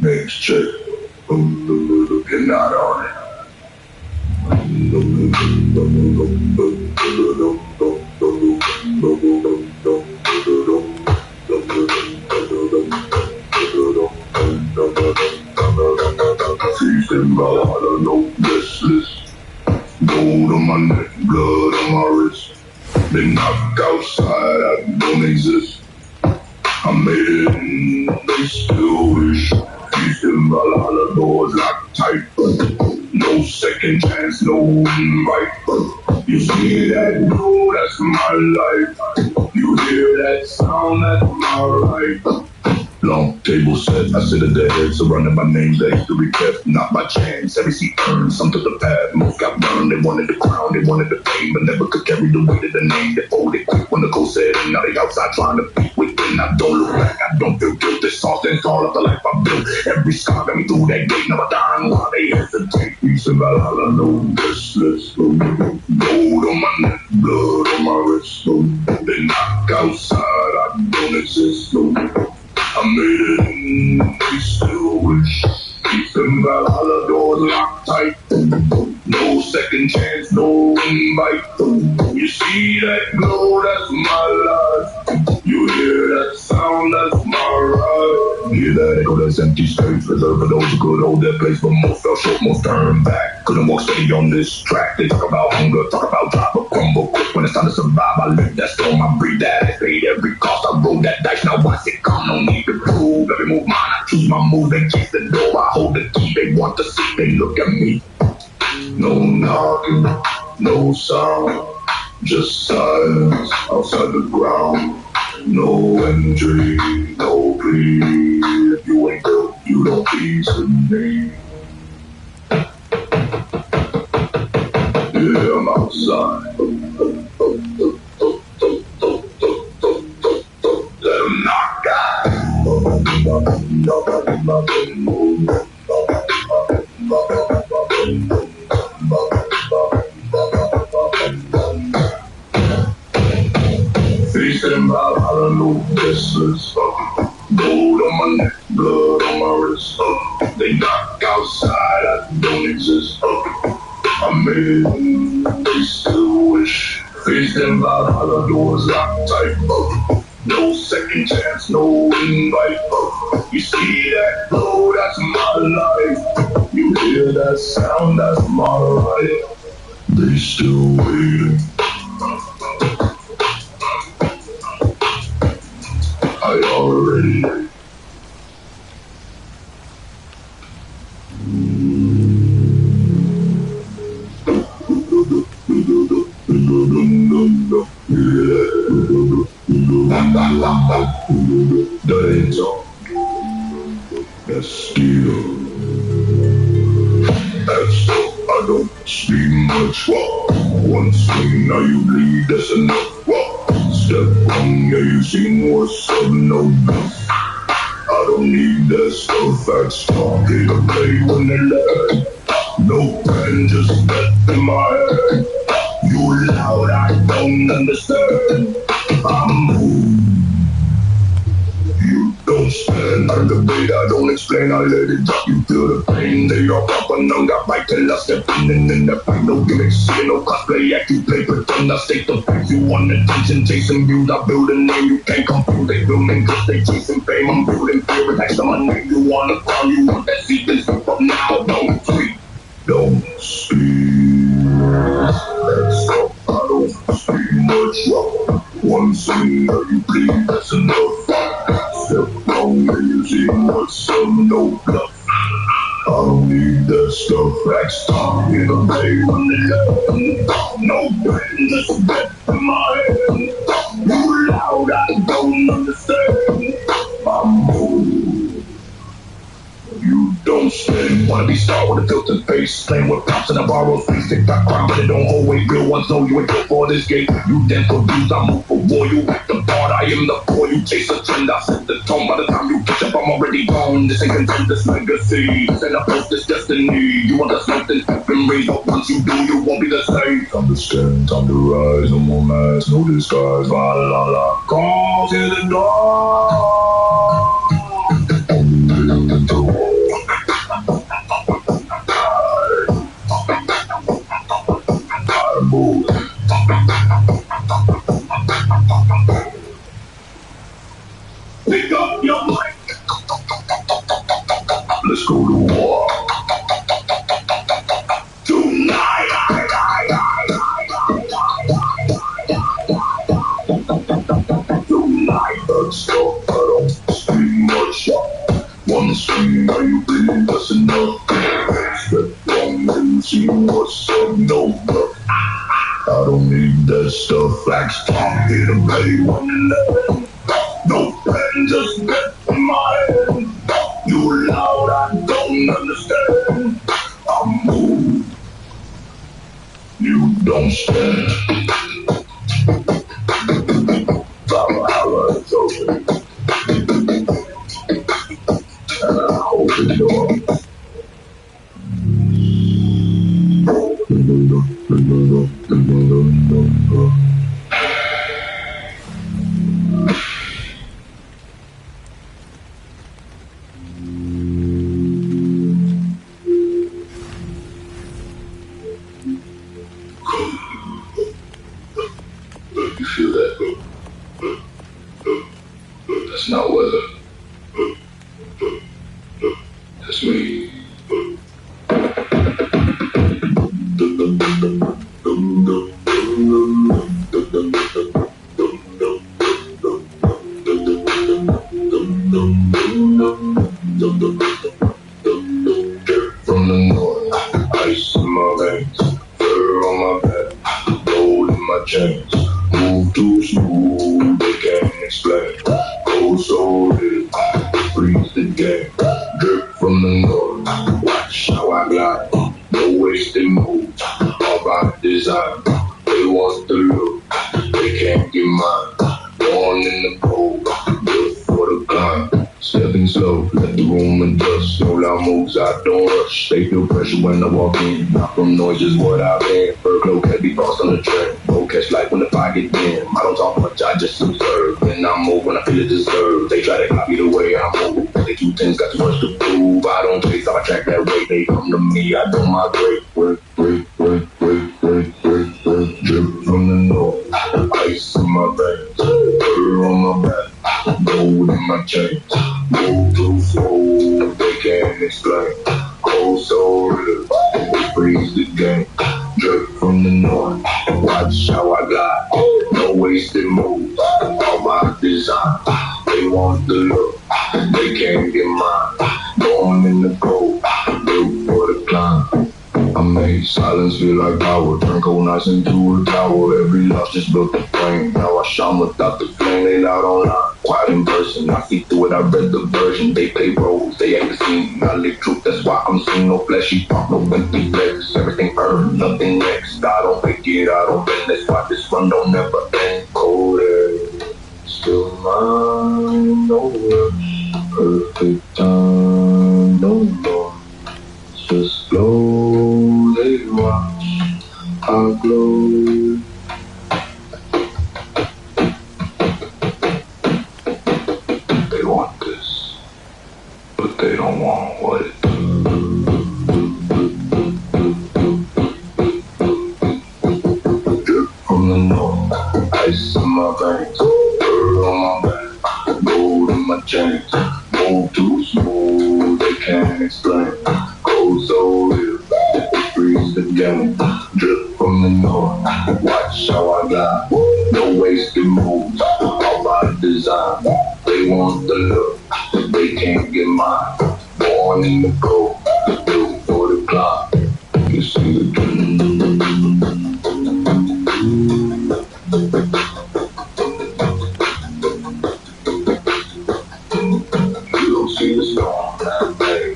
Next check. You're not on it. Feasting Valhalla, no restless. Gold on my neck, blood on my wrist. They knock outside, I don't exist. I made it and they still wish. Feasting Valhalla, doors locked tight. No second chance, no invite. You see that glow, that's my life. You hear that sound, that's my right. Long table set, I sit at the head, surrounded by names that history kept, not by chance. Every seat earned, some took the path, most got burned. They wanted the crown, they wanted the fame, but never could carry the weight of the name. They folded quick when the coast said, and now they outside trying to beat within. I don't look back, I don't feel guilt. This something's all of the life I built. Every scar got me through that gate, never dying while they hesitate. Peace and Valhalla, no restless. Gold on my neck, blood on my wrist. They knock outside, I don't exist. I made it and they still wish. Keep them Valhalla doors locked tight. No second chance, no invite. You see that glow, that's my life. You hear that sound, that's my right. Hear that echo, that's empty space. Reserved for those who could hold that place, but most fell short, most turned back. Couldn't walk steady on this track. They talk about hunger, talk about drop, but crumble quick when it's time to survive. I live that storm, I breathe that. I paid every cost, I roll that dice. Now watch it come, no need to prove. Every move mine, I choose my move. They chase the door, I hold the key. They want to see, they look at me. No knocking, no sound, just silence outside the ground. No entry, no plea. If you ain't built, you don't please with me. Yeah, I'm outside. Let 'em knock out. Feasting Valhalla, no restless. Gold on my neck, blood on my wrist. They knock outside, I don't exist. I made it and they still wish. Feasting Valhalla, doors locked tight. No second chance, no invite. You see that glow, that's my life. You hear that sound, that's my right. They still waiting. I already that ain't all. That's still. That's all. I don't speak much. One swing, now you bleed, that's enough. Step on, yeah, you seen what's up, no bluff. I don't need that stuff, that's talking to play when they left. No pen, just bet in my head. You loud, I don't understand. I'm moved. You don't stand, I debate, I don't explain, I let it drop, you feel the pain. They all pop and none got bite till I step in and then the fight. No gimmicks, see no cosplay, act you play, pretend I state the facts. You want attention, chasing views, I build a name, you can't compute. They filming cause they chasing fame, I'm building fear, attacks on my name. You want a crown, you want that seat, this up now, don't tweet. Don't speak, that's all, I don't speak much. One swing, now you bleed, that's enough. Step wrong and you see what's up, no bluff. I don't need that stuff, that's talking to play when they left. No pain, just bet in my head. You loud, I don't understand. I'm moved. You don't stand, wanna be star with a filtered face, playing with props in a borrowed space. Take back crime, but it don't hold weight. Real ones know you ain't built for this game. You then confused, I move for war. You act the part, I am the poor. You chase a trend, I set the tone. By the time you catch up, I'm already gone. This ain't content, this legacy. This ain't a post, this destiny. You want the something, been raised, but once you do, you won't be the same. Time to stand, time to rise. No more masks, no disguise. Valhalla, call to the door. Only the door. let's go to war. Tonight, let's go, I don't speak much. Wanna see how you feel, that's enough. Step on and see what's up, no bluff. I don't need that stuff, flags talk, here to play 111. No pen, just get in my head. You loud, I don't understand. I move, you don't stand. Valhalla is open, and I hold the door. You feel that? That's not weather. That's me. From the north, ice in my veins, fur on my back, gold in my chains. Move too smooth, they can't explain. Go so lit, freeze the game. Drip from the north, watch how I glide. No wasted moves, all by design. They want the look, they can't get mine. Born in the cold, built for the climb. Stepping slow, let the room adjust. No loud moves, I don't rush. They feel pressure when I walk in. Not from noise, just what I've been. Fur glow, heavy frost on the train. Don't catch light when the fire get dim. I don't talk much, I just observe. And I move when I feel it deserved. They try to copy the way I move. They do things, got too much to prove. I don't chase, I track that way. They come to me, I don't migrate. Break. Drip from the north, ice in my veins, fur on my back, gold in my chains. Move too slow, they can't explain. Cold so real, they freeze the game. Drip from the north, watch how I glide. No wasted moves, all by design. They want the look, they can't get mine. Born in the cold, built for the climb. I made silence feel like power, turn cold nights into a tower. Every loss just built a flame. Now I shine without the flame. They loud online, quiet in person. I see through it, I read the version. They play roles, they ain't the scene. I live truth, that's why I'm seeing no fleshy talk, no empty flex. Everything earned, nothing next. I don't fake it, I don't bend. That's why this run don't never end. Cold air, still mine, no rush. Perfect time, no more. Just glow, they watch, I glow. They want this, but they don't want what it drip from the north, ice in my veins, fur on my back, gold in my chains. Move too smooth, they can't explain. So real, freeze the game. Drip from the north, watch how I glide. No wasted moves, all by design. They want the look, they can't get mine. Born in the cold, built for the climb. You see the dream. You don't see the storm that day.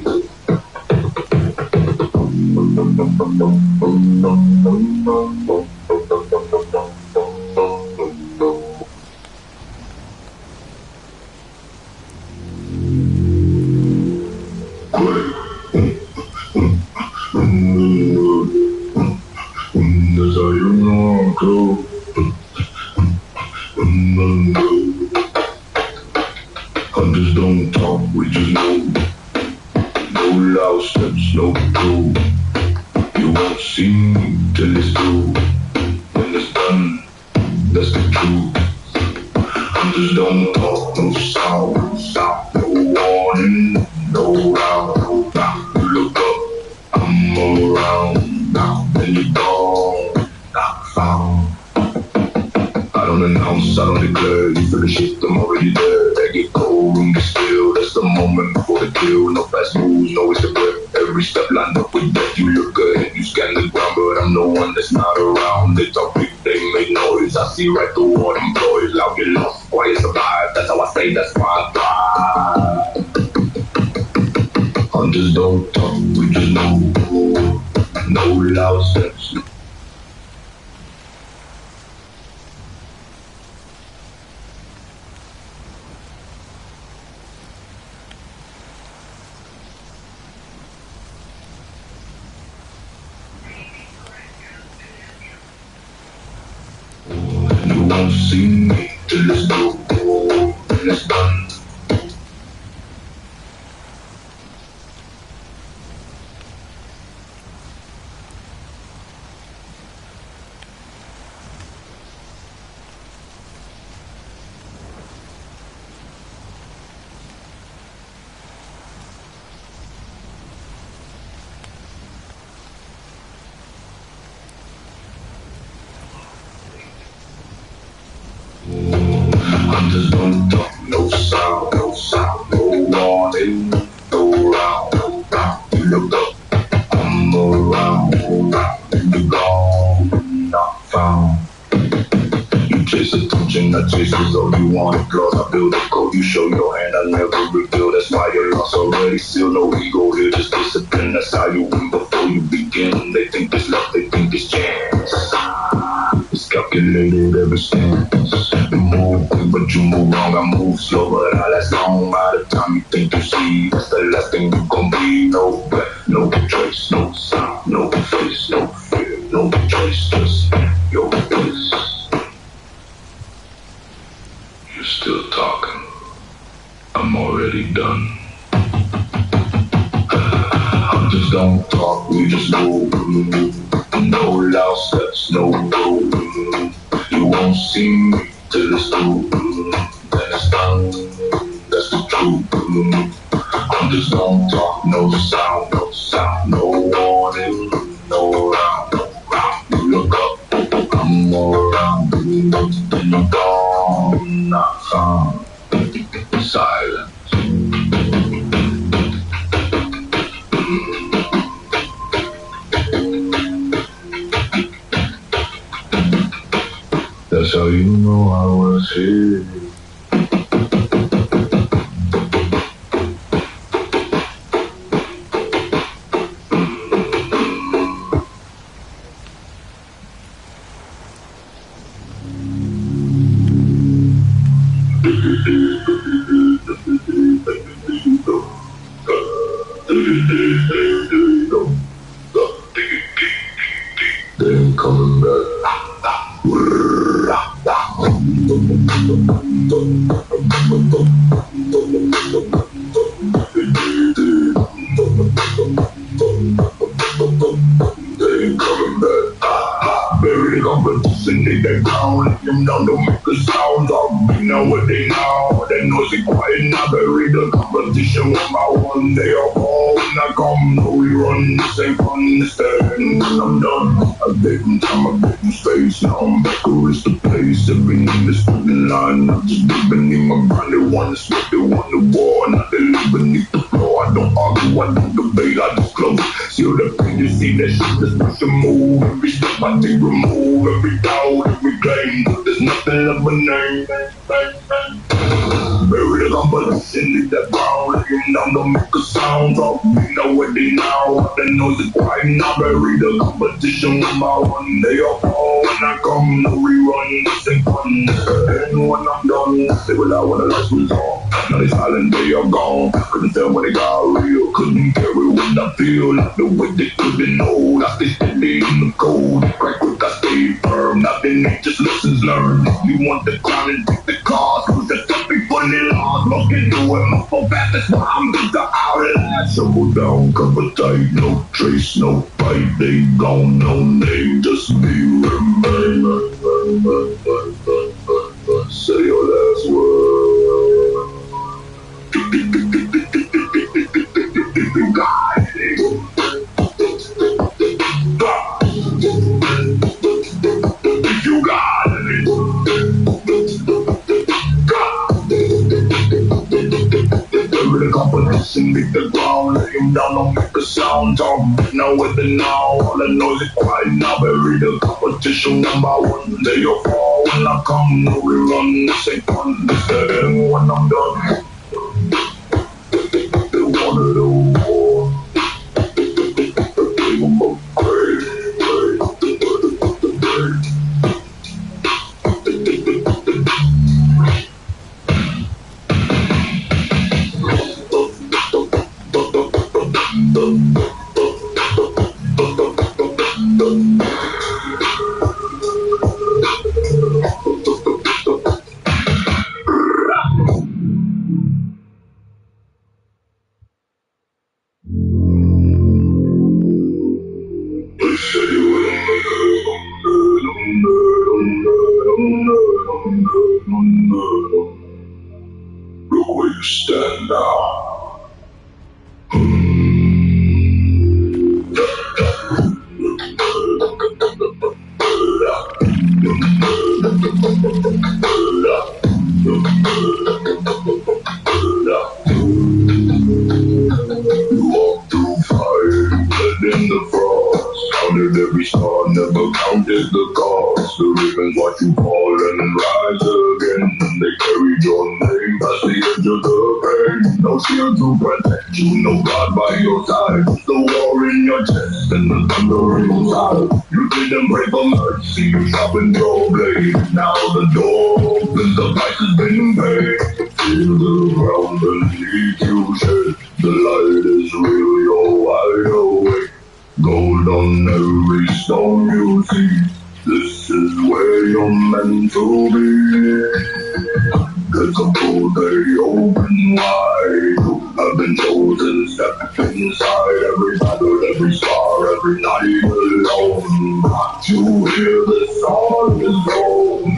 Hunters don't talk, we just move. No loud steps, no proof. You won't see me till it's through. When it's done, that's the truth. Hunters don't talk, no sound, no warning, no round, no bound. I don't declare, you feel the shit, I'm already there. They get cold, room get still, that's the moment before the kill. No fast moves, no waste of breath. Every step lined up with death, you look good, you scan the ground, but I'm the one that's not around. They talk big, they make noise, I see right through all them boys. Loud get lost, quiet survive, that's how I say, that's why I thrive. Hunters don't talk, we just know. No loud steps. You won't see me till it's through, and it's done. Hunters don't talk, no sound, no warning, no round, no round. You look up, I'm around, you gone, not found. You chase attention, I chase result. You want applause, I build a code. You show your hand, I never reveal. That's why you're lost already. Still no ego here, just discipline. That's how you win before you begin. They think it's luck, they think it's chance. It's calculated every stance. You move quick, but you move wrong. I move slow, but I last long. By the time you think you see, that's the last thing you gon' be. No breath, no trace, no sound, no face, no fear, no choice, just your voice. You're still talking. I'm already done. Hunters don't talk, we just move. No loud steps, no road. You won't see me till it's through. Then it's done, that's the truth. Hunters don't talk, no sound, no warning, no round, no round. You look up, I'm around, then you're gone, not found. Silence. That's how you know I was here. They ain't coming back. Bury competition in the ground. Let them down to make a sound. I'll know what they know. They noisy quiet now. Bury the competition one by one. They are all when I come. No we run. This ain't fun. Stand when I'm done. I gave them time. I gave them space. Now I'm back. Where's the place? Every name is put in line. I'm just living in my grind. They want to sweat. They want the war. Not they live beneath the floor. I don't argue. I don't debate. I just close. See the pain. You see that shit. Just push and move. Every step I take. Remove every doubt, every claim. There's nothing left but name. Bury the competition, leave that ground. Let them down to make a sound. Talk me know what they know. The noise is quiet now. Bury the competition one by one. They all fall when I come. No rerun, this ain't fun. And when I'm done, they will out when the lights was on. Now they silent, they are gone. Couldn't tell when they got real. Couldn't carry what I feel. Like the way they couldn't know. I stay steady in the cold. Crack quick, I stay firm. Nothing ain't just lessons learned. If you want the crown and take the cause, who's the tough people in laws? Look into it, muffle back. That's why I'm just the outlash. Shovel down, cover tight. No trace, no fight. They gone, no name. Just be remembered. Say your last word. You got it. and beat the ground. Lay him down, don't make a sound. Talk now with the now. All the noise is quiet now. Bury the competition #1. Day or fall when I come, no rerun. This ain't fun. This the end when I'm done. They wanted a war. They were both crazy. Look where you stand now. You walked through fire, bled in the frost. Counted every star, never counted the cost. The ravens watch you fall and rise again. They carried your name past the edge of the pain. No shield to protect you, no God by your side. The war in your chest and the thunder in your side. You didn't pray for mercy, you sharpened your blade. Now the door opens, the price has been paid. Feel the ground beneath you shed. The light is real, you're wide awake. Gold on every stone you see. This is where you're meant to be. There's a door they open wide. I've been chosen, step inside. Every battle, every star, every night alone. Got you hear the song is gone.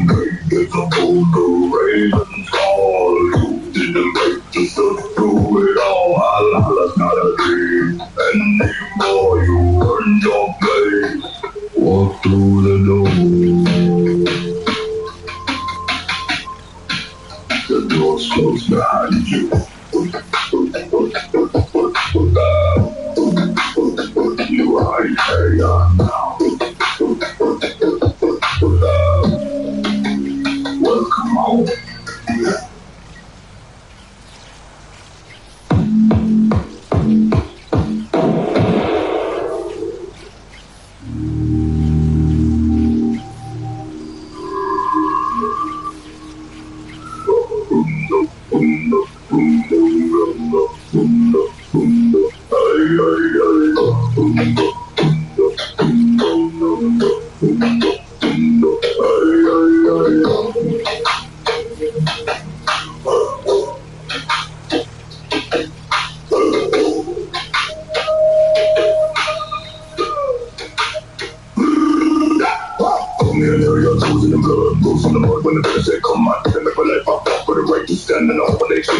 There's a door the ravens call. You didn't break, just look through it all. Valhalla's not a dream anymore. You earned your place. Walk through the door. The door's closed behind you. You are here now. Welcome home.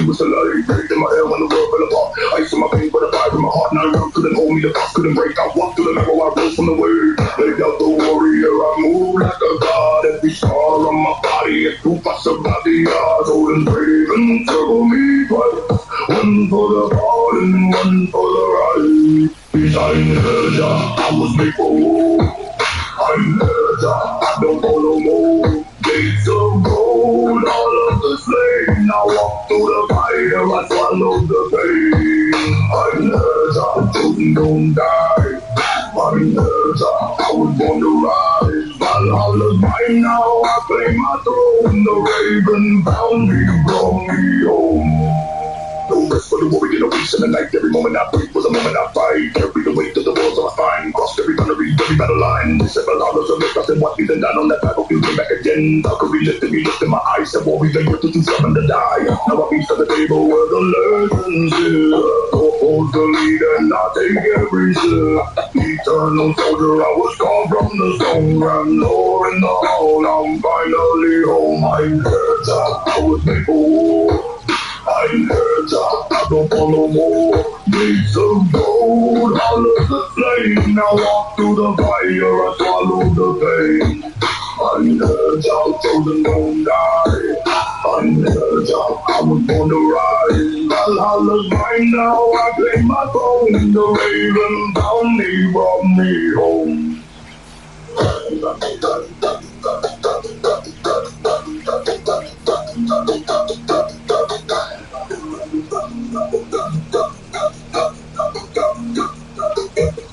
Was alive, breathed in my air when the world fell apart. Ice in my veins, but a fire in my heart. Now I couldn't hold me, the box couldn't break. I walked through the metal, I rose from the wave. Laid out the warrior, I moved like a god. Every scar on my body is proof I survived the odds. Old brave and circle me twice. One for the fall and one for the rise. I'm Herja, I was made for war. I'm Herja, I don't follow more. Gates of gold, all of the slain. I walk through the fire, I swallow the pain. I'm Herja, chosen don't die. I'm Herja, I was born to rise. Valhalla's mine now, I claim my throne. The raven found me, brought me home. No rest for the warrior, no peace in the night. Every moment I breathe was a moment I fight. Carry the weight of the walls of my spine. Crossed every boundary, every battle line. They said Valhalla's a myth, nothing what me then down on that battlefield. Came back again. Valkyrie lifted me, lifted my eyes. Said warrior, you're too stubborn to die. Now I feast at the table where the lessons is. Purple's the lead and I take every sip. Eternal soldier, I was called from the stone. Grand door in the hall, I'm finally home. I'm Herja, I was made for war. I'm Herja, I don't follow more. Gates of gold, all of the flame. Now walk through the fire, I swallow the pain. Underdog, chosen, don't die. Underdog, I was born to rise. Valhalla's mine now, I claim my throne. The raven found me, brought me home.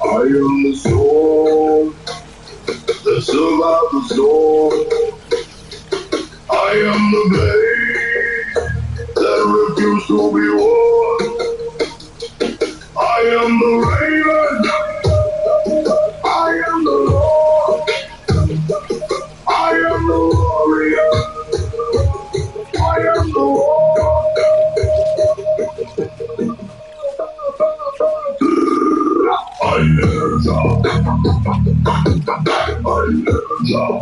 I am the sword that survived the storm. I am the blade that refused to be worn. I am the raven. I am the Lord. I am the warrior. I am the war. I never drop. I never drop.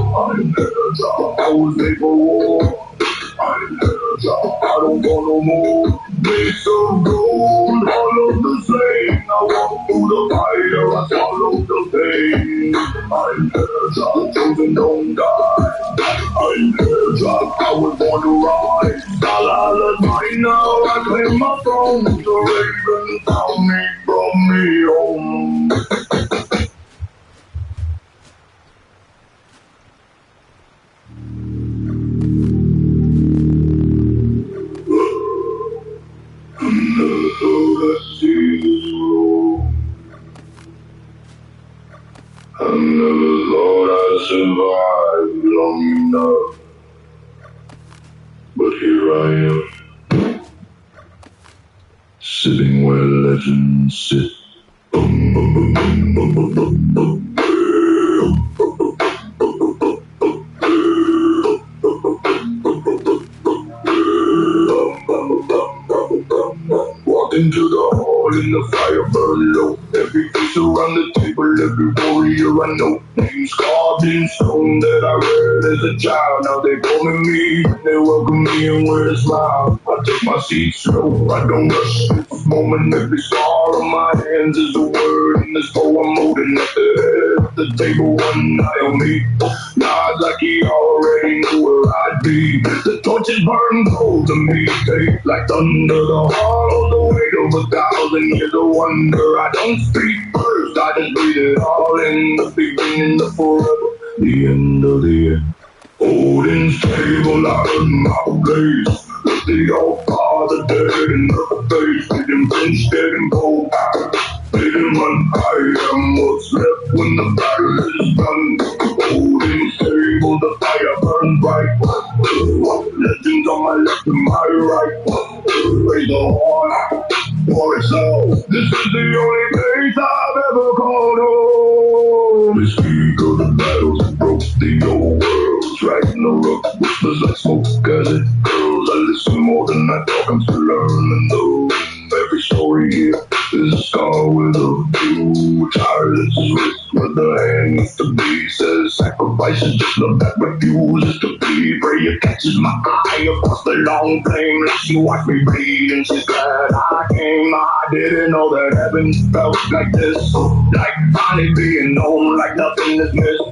I never drop. I was made for war. I never drop. I don't want no more. Base of gold, all of the same. I walk through the fire, I swallow the pain. I never drop. Chosen, don't die. I never drop. I was born to rise. Valhalla's mine now. I claim my throne. The raven found me, brought me home. Never thought I'd see this road. I never thought I'd survive long enough. But here I am, sitting where legends sit. Walk into the hall and the fire burn low. Every face around the table, every warrior I know. Names carved in stone that I read as a child. Now they calling me, they welcome me and with a smile. I take my seat slow, I don't rush this moment. Every scar on my hands is a word in this poem. Holding at the head of the table, one eye on me. Nod like he already knew where I'd be. The torches burn cold to me, take like thunder. The heart of the weight of 1,000 years of wonder. I don't speak first, I just breathe it all in. The beginning, the forever, the end of the end. Odin's table, I earn my place. Let the old father dead in the face. Made him flinch, dead and cold. Made him run. I am what's left when the battle is done. Odin's table, the fire burns bright. Legends on my left and my right. Raise the horn, for it's all. This is the only place I've ever called home. The speak of the battles that broke the old world. Dragging the rough whispers like smoke as it curls. I listen more than I talk, I'm still learning though. Every story here is a scar with a view. Tireless risk where the hand needs to be. Says sacrifice is just love that refuses to be. Prayer catches my eye across the long flame. Like she watched me bleed and she's glad I came. I didn't know that heaven felt like this. Like finally being known, like nothing is missed.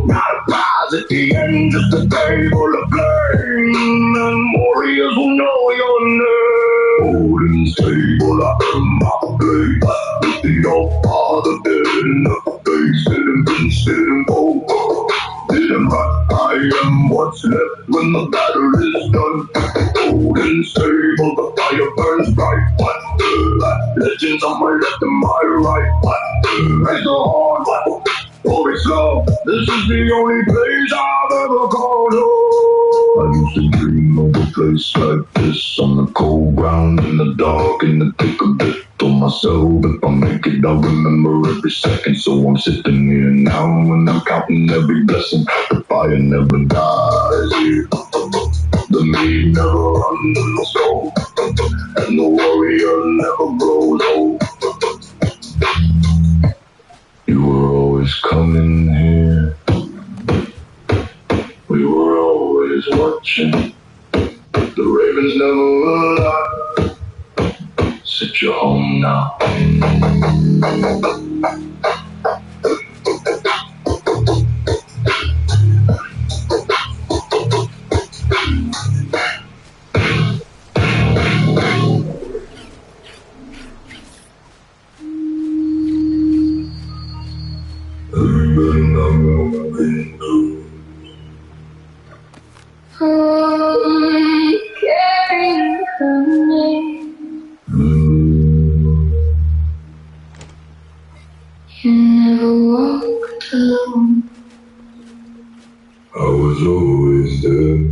Not a prize at the end, just a table of blame. And warriors who know your name. Odin's table, I earn my place. With the old father dead in the face. Didn't pinch, didn't go. Didn't run. I am what's left when the battle is done. Odin's table, the fire burns bright. What? Legends on my left and my right. What? Raise the horn. For it's love. This is the only place I've ever called home. I used to dream of a place like this, on the cold ground, in the dark, in the thick of it. Told myself if I make it, I'll remember every second. So I'm sitting here now and I'm counting every blessing. The fire never dies here. The meat never runs in the soul. And the warrior never grows old. You were always coming here. We were always watching. The ravens never lie. Sit your home now. Carrying her name. You never walked alone. I was always there.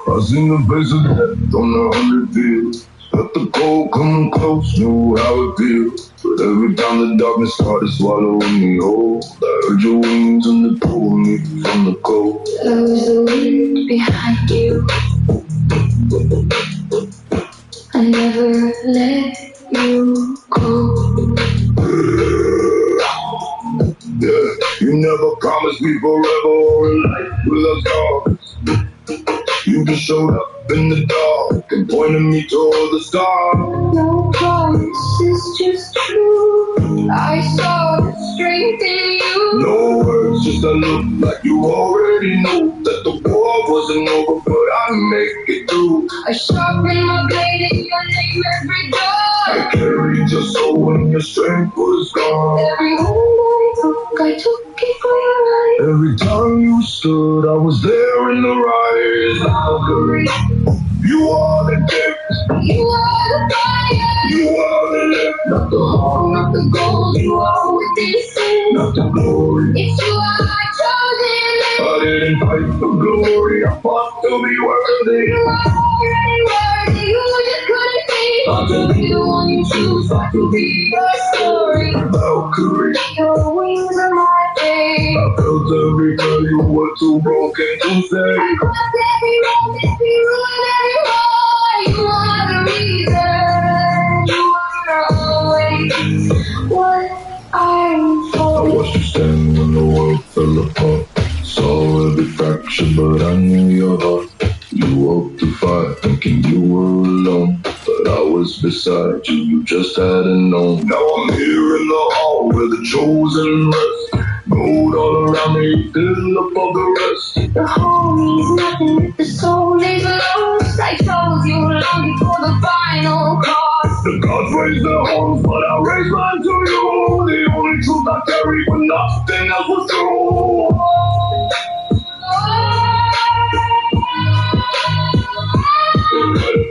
I seen the face of death on the 100 fields. Let the cold come close, knew how it feels. But every time the darkness started swallowing me whole, I heard your wings and they pulled me from the cold. I was the wind behind you. I never let you go. Yeah, you never promised me forever or a life without scars. You just showed up in the dark and pointed me toward the stars. No promise, it's just true. I saw the strength in you. No words, just a look like you already knew that the war wasn't over, but I'd make it through. I sharpened my blade in your name every I dawn. carried your soul when your strength was gone. Every moment I took it for your life. Every time you stood, I was there in the rise. Valkyrie, You are the gift, you are the fire. you are the lift, Not the whole, not the gold, you are within sin. not the glory. It's you are my chosen. I didn't fight for glory, I fought to be worthy. You are already worthy, you just couldn't see. Fought to be the one you choose, fought to be your story. Valkyrie, Your wings are my faith. I felt every time you were too broken to I say. crossed every road, every ruin, every war. You are the reason. You are always what I'm I for. watched you stand when the world fell apart. Saw every fracture, but I knew your heart. You walked the fire, thinking you were alone. But I was beside you, you just hadn't known. Now I'm here in the hall where the chosen rest. Gold all around me, fill up all the rest. The home means nothing if the soul is lost. I chose you long before the final cost. The gods raised their horns, but I raised mine to you. The only truth I carried when nothing else was true.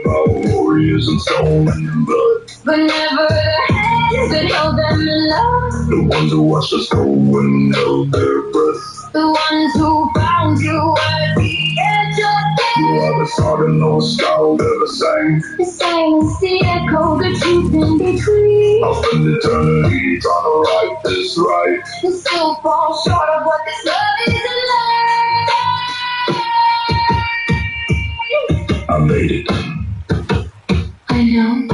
Our warriors in stone and blood, But never the hands that held them in love. the ones who watched us go and held their breath. The ones who found you at the edge of You death. are the song that no scout ever sang. The silence, the echo, the truth in between. I'll spend eternity trying to right this right. We still fall short of what this love is in life. I made it. I know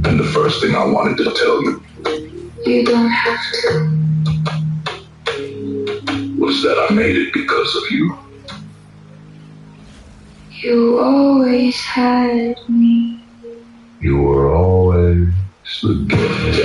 And the first thing I wanted to tell you you don't have to. was that I made it because of you. You always had me. You were always the gift.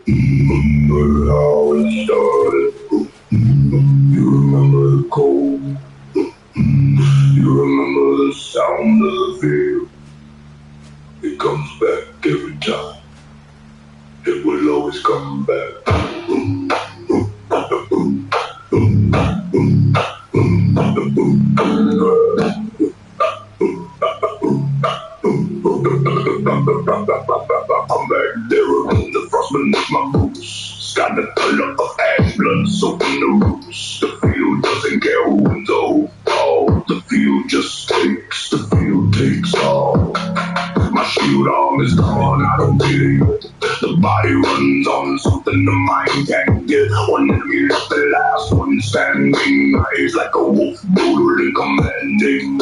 Remember how it started. You remember the cold. You remember the sound of the field. It comes back every time. It will always come back. I'm back there in the frost beneath my boots. Sky the color of ash, blood soaking the roots. The field doesn't care who wins or who The body runs on something the mind can't get. One enemy left, the last one standing. Eyes like a wolf, brutally commanding.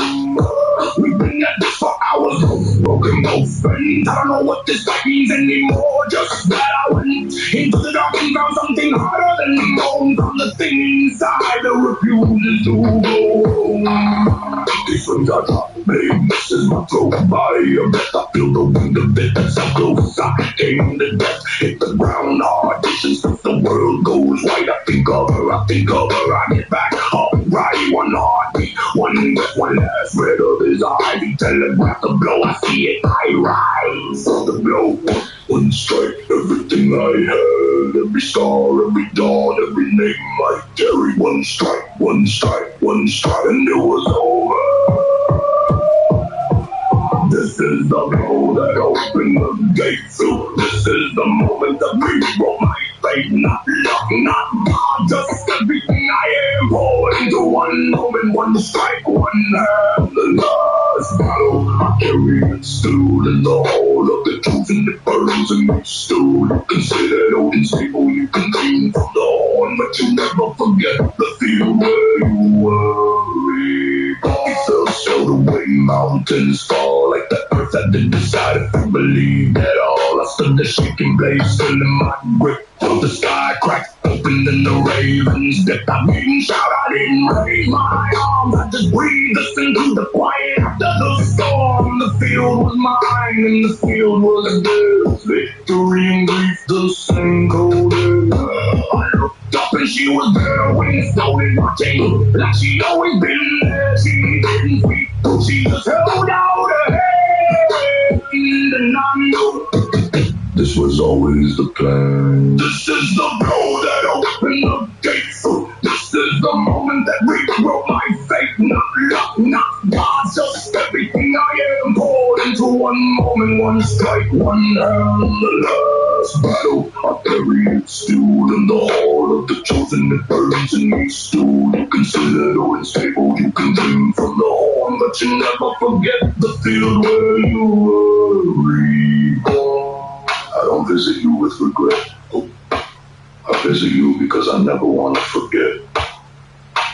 We've been at this for hours, broken both ends. I don't know what this fight means anymore. Just that I went into the dark and found something harder than the bone. From the thing inside that refuses to go. These wings are dropping, this is my throat. Body of death, I feel the wind of it. That's how close I came to death. Hit the ground hard, dishes, the world goes white. I think of her, I get back alright. One heartbeat, one breath, one last red of his eye. He telegraphed the blow, I see it, I rise. The blow, one strike, everything I had. Every scar, every dawn, every name I carry. One strike, one strike, one strike, and it was over. This is the blow that opened the gate through. This is the moment that rewrote my fate. Not luck, not God, just everything I am. Poured into one moment, one strike, one hand. The last battle I carry it stood in the hall of the chosen. It burns and you stood. You considered old and stable, you can dream from the horn, but you never forget the field where you were reborn. Fell sailed away, mountains fall like the earth had to decide if you believed at all. I stood the shaking blaze, still in my grip. Till the sky cracked open and the ravens dipped. I didn't shout, I didn't raise my arms. I just breathed us into the quiet after the storm. The field was mine and the field was theirs. Victory and grief, the same cold air. I looked up and she was there, wings floating, watching like she always been there. She didn't speak, she just held out her hand, and I knew this was always the plan. This is the blow that opened the gate through. This is the moment that rewrote my fate. Not luck, not God, just everything I am. Poured into one moment, one strike, one hand. The last battle I carried stood in the hall of the chosen. It burns in me stood. You consider unstable, you can dream from the horn, but you never forget the field where you were reborn. I don't visit you with regret. I visit you because I never want to forget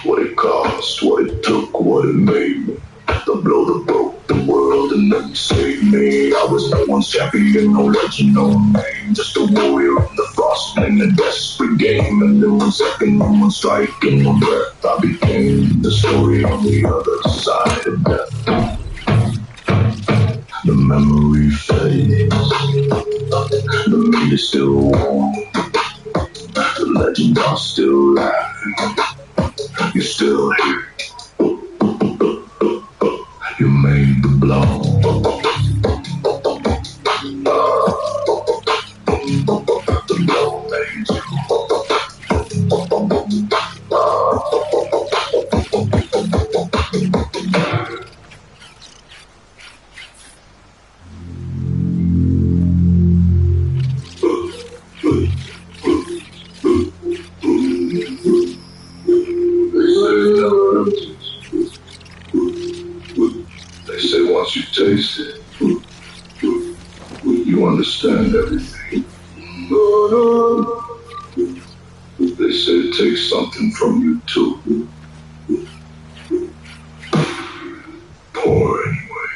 what it cost, what it took, what it made me. The blow that broke the world and then saved me. I was no one's champion, no legend, no name. Just a warrior in the frost in a desperate game. And in 1 second, in 1 strike, in 1 breath, I became the story on the other side of death. The memory fades. The meat is still warm. The legends are still laughing. You're still here. You made the blow. The blow made you. They say once you taste it, you understand everything. They say it takes something from you too. Pour anyway.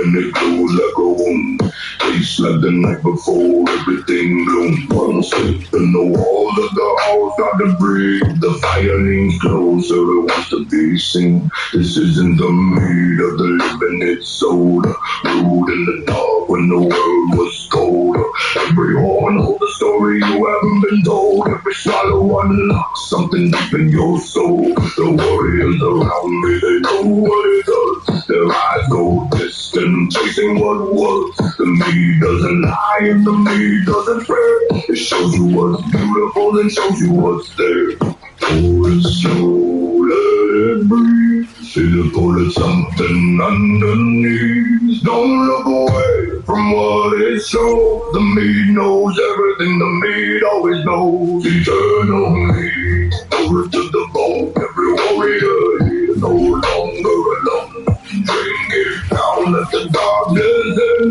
And it glows like a wound. Tastes like the night before everything bloomed. One slip in the walls of the hall start to breathe. The fire leans closer, it wants to be seen. This isn't the meat of the living, it's sold. Brewed in the dark when the world was cold. Every horn holds a story you haven't been told. Every swallow unlocks something deep in your soul. The warriors around me, they know what it does. Their eyes go distant, chasing what was. The me doesn't lie and the me doesn't fret. It shows you what's beautiful and shows you what's there. Oh, it's slow, let it breathe. See the bullet, something underneath. Don't look away, from what it shows. The meat knows everything, the meat always knows. Eternal meat, over to the bone. Every warrior here no longer alone. Drink it down, let the darkness in.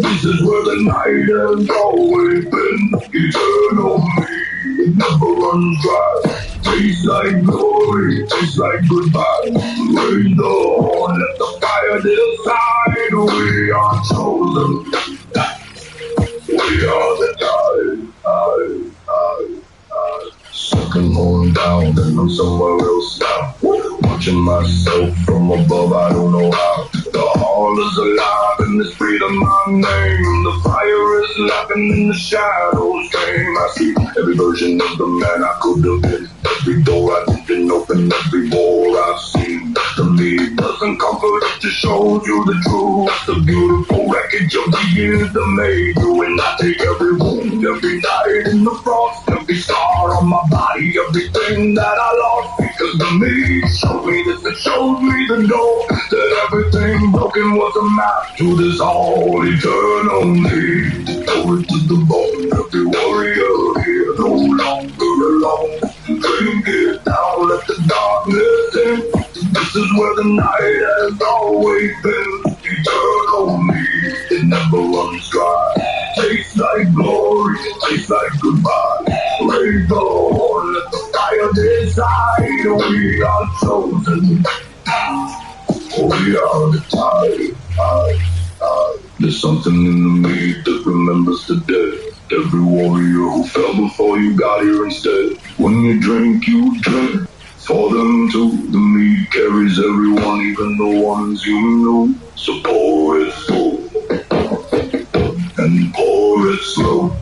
This is where the night has always been. Eternal meat, it never runs dry. Tastes like glory, tastes like goodbye. Raise the horn, let the fire decide. We are chosen. We are the tide. Second horn down, and I'm somewhere else now. Watching myself from above, I don't know how. The hall is alive and it's breathing my name. The fire is laughing in the shadows came. I see every version of the man I could have been. Every door I didn't open, every war I've seen. The lead doesn't comfort, it just shows you the truth. The beautiful wreckage of the years that made you. And I take every wound, every night in the frost, every scar on my body, everything that I lost. Because the meat showed me this, it showed me the door. That everything broken was a map to this all eternal need. Over to the bone, every warrior here no longer alone. Drink it down, let the darkness in. This is where the night has always been. Eternal need, it never runs dry. Tastes like glory, tastes like goodbye. Raise the horn, let the fire decide. We are chosen. We are the tide. There's something in the meat that remembers the dead. Every warrior who fell before you got here instead. When you drink, you drink. For them too, the meat carries everyone, even the ones you know. So pour it full and pour it slow.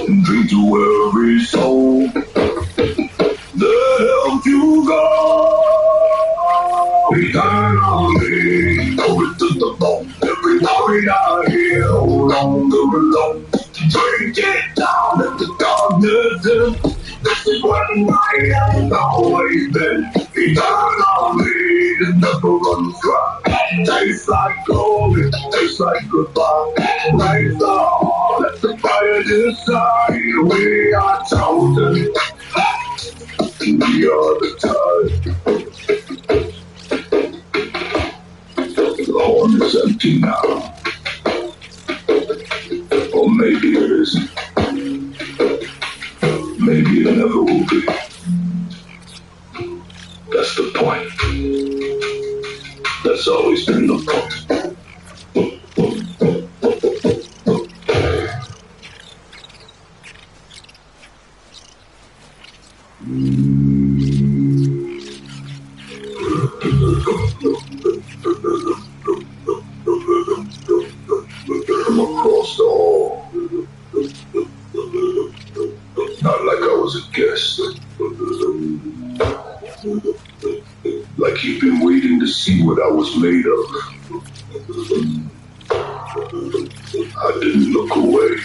And drink to every soul that helped you go. Eternally, pour it to the bone. Every warrior here no longer alone. Drink it down at the darkness in. This is where the night has always been. Eternally, it never runs dry. Tastes like glory, tastes like goodbye. Raise the heart, let the fire decide. We are chosen. We are the tide. The horn is empty now. Or maybe it isn't. Maybe it never will be. That's the point. That's always been the point. Across the hall. Not like I was a guest. Like you've been waiting to see what I was made of. I didn't look away.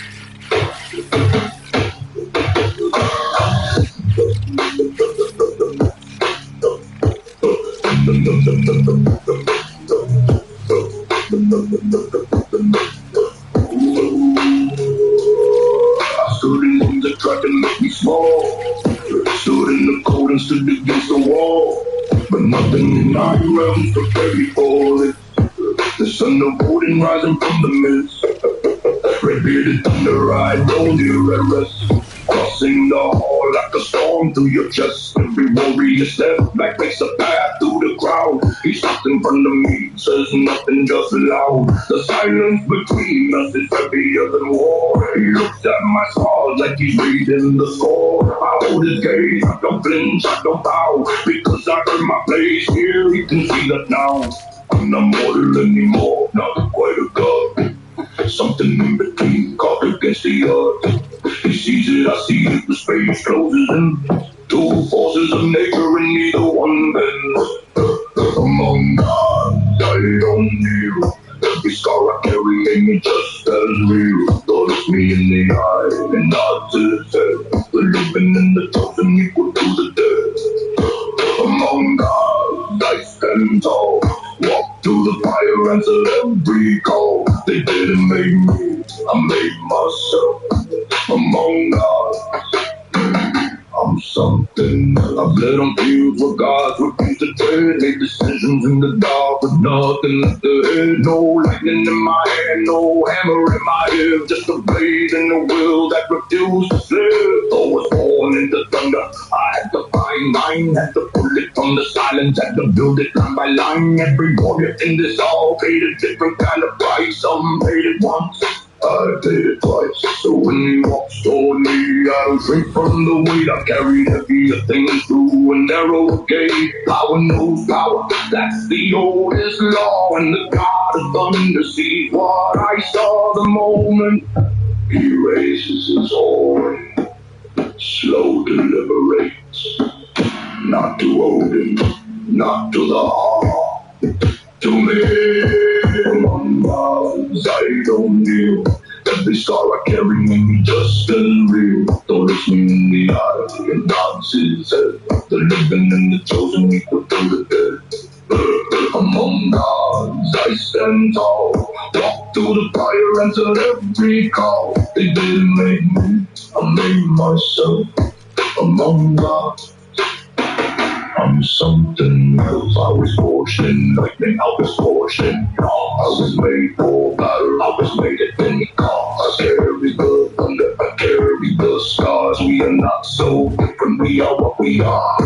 I stood in rooms that tried to make me small. Stood in the cold and stood against the wall. But nothing in my realms prepared me for it. The sun of golden rising from the mist. Red-bearded thunder, I rolled here at rest. Crossing the hall like a storm through your chest. Every warrior step back makes a path through the crowd. He stops in front of me, says nothing, just loud. The silence between us is heavier than war. He looks at my scars like he's reading the score. I hold his gaze, I don't flinch, I don't bow. Because I earned my place here, he can see that now. I'm not mortal anymore, not quite a god. Something in between, caught against the odds. He sees it, I see it, the space closes in. Two forces of nature and neither one bends. Among gods, I don't kneel. Every scar I carry ain't just as real. Though looks me in the eye and nods his head. The living and the chosen equal to the dead. Among gods, I stand tall. Walk through the fire, answer every call. They did I made myself among gods. I'm something. I've led on fields where gods refuse to tread. Made decisions in the dark with nothing left ahead. No lightning in my hand, no hammer in my ear. Just a blade in the will that refused to slip. Though I was born into thunder, I had to find mine. Had to pull it from the silence, had to build it line by line. Every warrior in this all paid a different kind of price. Some paid it once, I paid it twice. So when you walk toward me, I don't shrink from the weight. I carried heavier things through a narrow gate. Power knows power, that's the oldest law. And the God of thunder sees what I saw the moment he raises his horn. Slow deliberates, not to Odin, not to the heart. To me, among gods, I don't kneel. Every scar I carry may be just as real. Don't look me in the eye and nods his head. The living and the chosen equal to the dead. Among gods, I stand tall. Walk through the fire, answered every call. They didn't make me, I made myself among gods. I'm something else. I was forged in lightning, I was forged in law. I was made for battle, I was made at any cost. I carry the thunder, I carry the scars. We are not so different, we are what we are.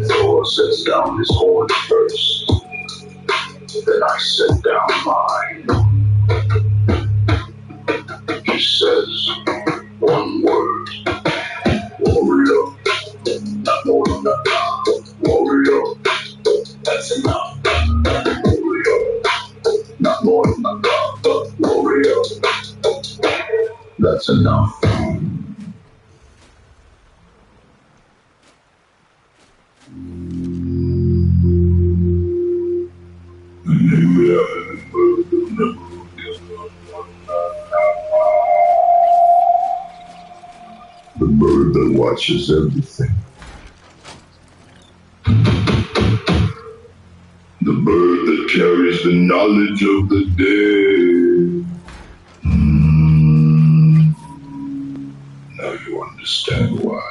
Thor sets down his horn first, then I set down mine. He says one word, warrior, not more than that, warrior, that's enough, warrior, not more than that, warrior, that's enough. The bird that watches everything. The bird that carries the knowledge of the dead. Now you understand why.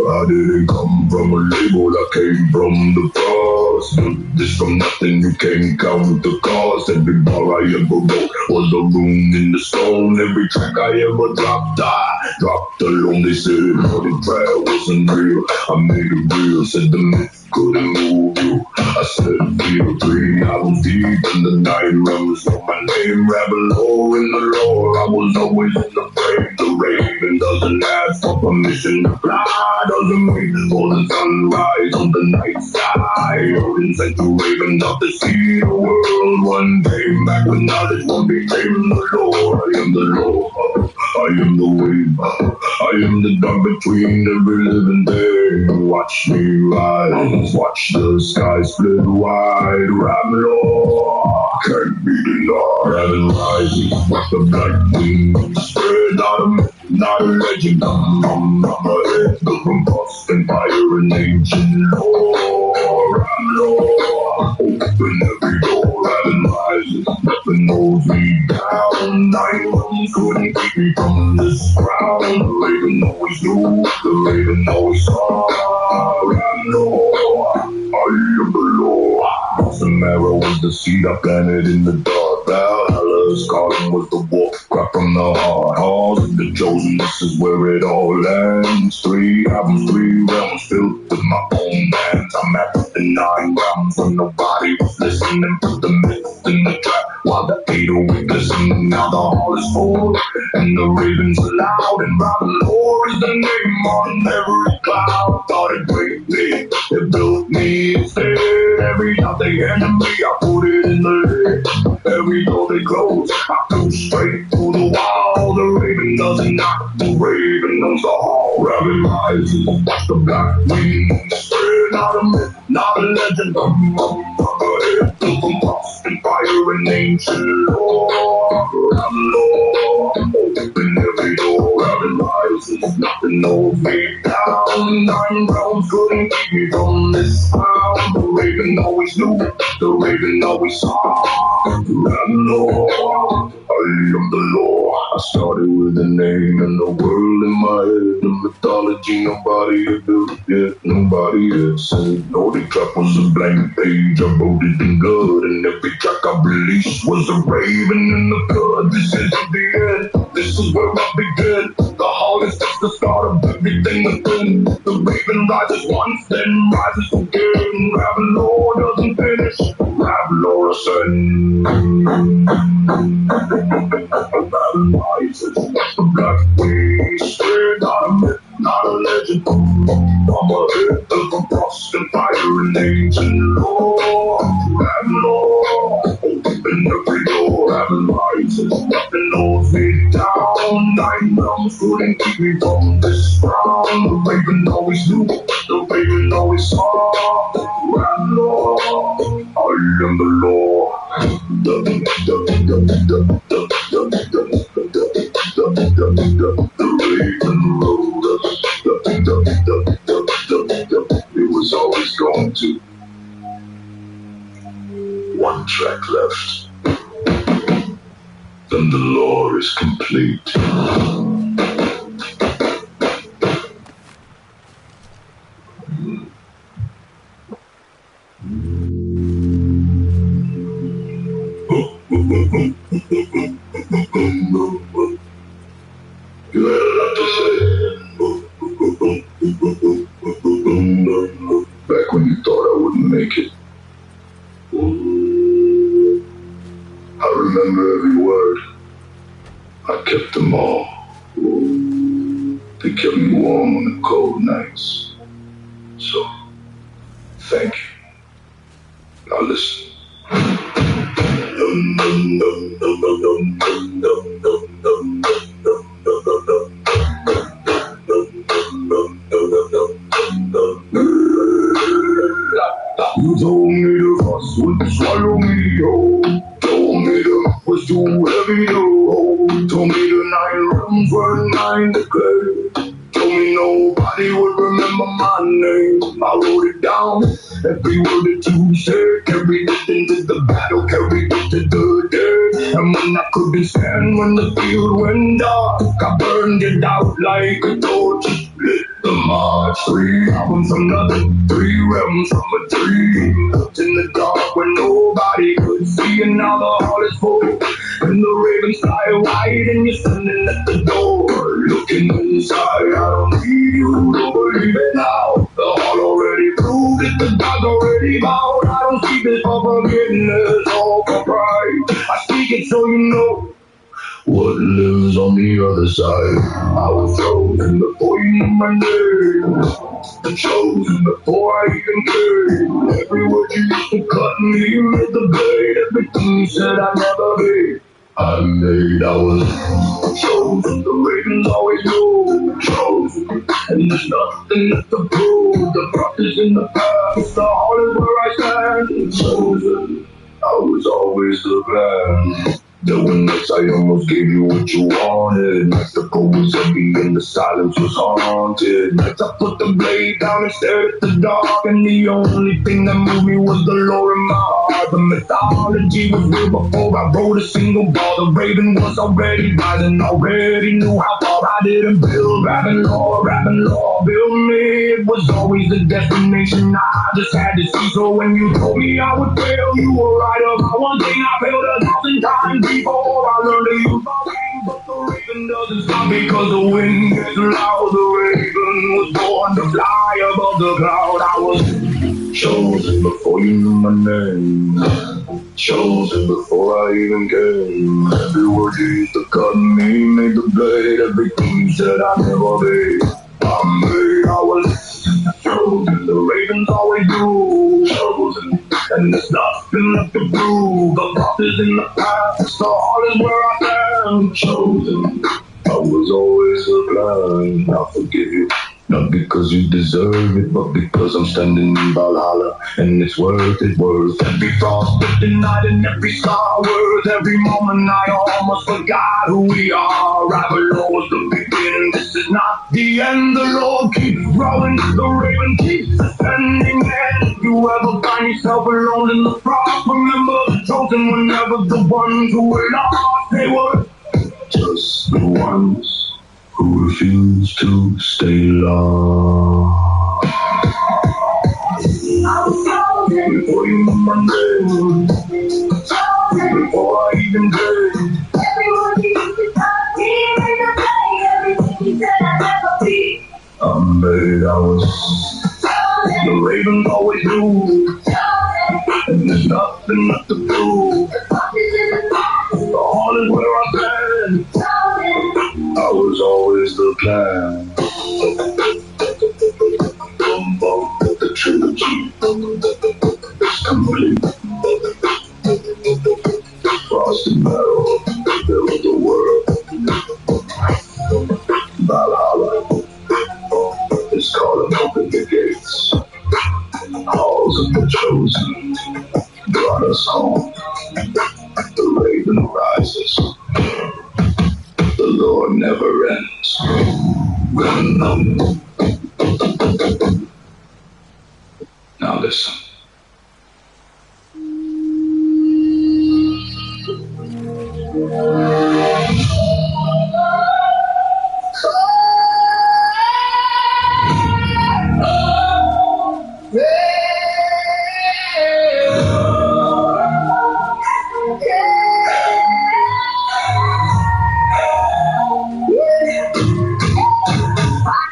I didn't come from a label, I came from the past. This from nothing, you can't count the cost. Every bar I ever wrote was a rune in the stone. Every track I ever dropped, I dropped alone. They said the prayer wasn't real, I made it real. Said the myth couldn't move you, I said feel free. I was deep in the night realms, so my name ran low in the lore. I was always in the frame. The raven doesn't ask for permission to fly, doesn't wait for the sunrise on the night sky. Odin sent the raven up to see the world. One came back with knowledge, one became the Lord. I am the Lord, I am the wave, I am the dark between every living thing. Watch me rise, watch the sky split wide. Ramlor can't be denied. Heaven rises, watch the black wings spread. Not a myth, not a legend. I'm a head built from frost and fire and ancient lore. Ramlor, open every door. Heaven rises, nothing holds me down. 9 months couldn't keep me from this ground. The raven always knew, the raven always saw. Ramlor, I am the Lord. Awesome arrow was the seed I planted in the dark. Valhalla's calling was the wolf cry from the heart. Halls of the chosen, this is where it all ends. 3 albums, 3 realms filled with my own bands. I'm at the 9 rounds when nobody was listening. Put the myth in the trap while the 808 listened. Now the hall is full and the ravens are loud. And Robin Lore is the name on every cloud. Thought it great big, it built me instead. Every doubt they handed me, I put it in the lid. Every door they close, I go straight through the wall. The raven doesn't knock, the raven knows the hall. Raven rises, watch the black wings spread. Not a myth, not a legend, head, built from frost and fire and ancient lore. I'm Lord, open every door, having rises, nothing holds me down. 9 rounds couldn't keep me from this ground. The raven always knew, the raven always saw. I'm Lord, I am the law. I started with a name and the world in my head. The mythology nobody had built yet, nobody had said. No, the track was a blank page, I wrote it in blood. And every track I released was a raven in the blood. This isn't the end, this is where I begin. The heart is just the start of everything within. The raven rises once, then rises again. Ravenor doesn't finish, Ravenor ascends. Rises, the black wings, straight not a myth, not a legend. I'm a hit of frost and fire and ancient lore. Ravenor, open every door. Raven rises, nothing holds me down. 9 realms couldn't keep me from this ground. The raven always knew, the raven always saw. Ravenor, I am the law. The raven rode us. It was always going to. One track left. Then the lore is complete. You had a lot to say. Back when you thought I wouldn't make it. I remember every word. I kept them all. They kept me warm on the cold nights. So, thank you. Now listen. You told me the frost would swallow me whole. Told me the earth was too heavy to hold. Told me the 9 realms were 9 declared. Told me nobody would remember my name. I wrote it down, every word that you said. Carried it into the battle, carried it to the dead. And when I couldn't stand, when the field went dark, I burned it out like a torch. Lit the march. 3 albums from nothing, 3 realms from a dream. Looked in the dark when nobody could see, and now the hall is full, and the ravens fly wide, and you're standing at the door, looking inside. I don't need you to believe it now. The hall already proved it, the gods already bowed. I don't speak this for forgiveness or for pride. I speak it so you know what lives on the other side. I was chosen before you knew my name. Chosen before I even cared. Every word you used to cut me, you made the blade. Everything you said I'd never be, I was chosen. The ravens always knew. Chosen, and there's nothing left to prove. The frost is in the past, the heart is where I stand. Chosen, I was always the plan. There were nights I almost gave you what you wanted. Nights the cold was heavy and the silence was haunted. Nights I put the blade down and stared at the dark, and the only thing that moved me was the lore in my heart. The mythology was real before I wrote a single bar. The raven was already rising, already knew how far I didn't build. Ravenor built me. It was always the destination I just had to see. So when you told me I would fail, you were right about one thing. I failed 1,000 times before I learned to use my wings. But the raven doesn't stop because the wind gets loud. The raven was born to fly above the cloud. I was chosen before you knew my name. Chosen before I even came. Every word you used to cut me made the blade. Everything you said I'd never be, I was chosen. The ravens always do. Chosen, and there's nothing left to prove. The frost is in the past, the heart is where I stand. Chosen, I was always the plan. I forgive you. Not because you deserve it, but because I'm standing in Valhalla, and it's worth it, worth every frostbitten night and every star, worth every moment I almost forgot who we are. Right below was the beginning, this is not the end. The Lord keeps growing, the raven keeps ascending, and if you ever find yourself alone in the frost, remember the chosen were never the ones who were lost, they were just the ones who refuse to stay lost. I was chosen Before you knew my name, before I even did, everyone needs to touch me in the day. Everything he said I'd never be. I was. The ravens always knew, and there's nothing left to prove. The heart is where I stand. I was always the plan. The trilogy is complete. Frost and metal build the world. Valhalla is calling open the gates. Halls of the chosen brought us home. The raven rises. The Lord never ends. Now listen.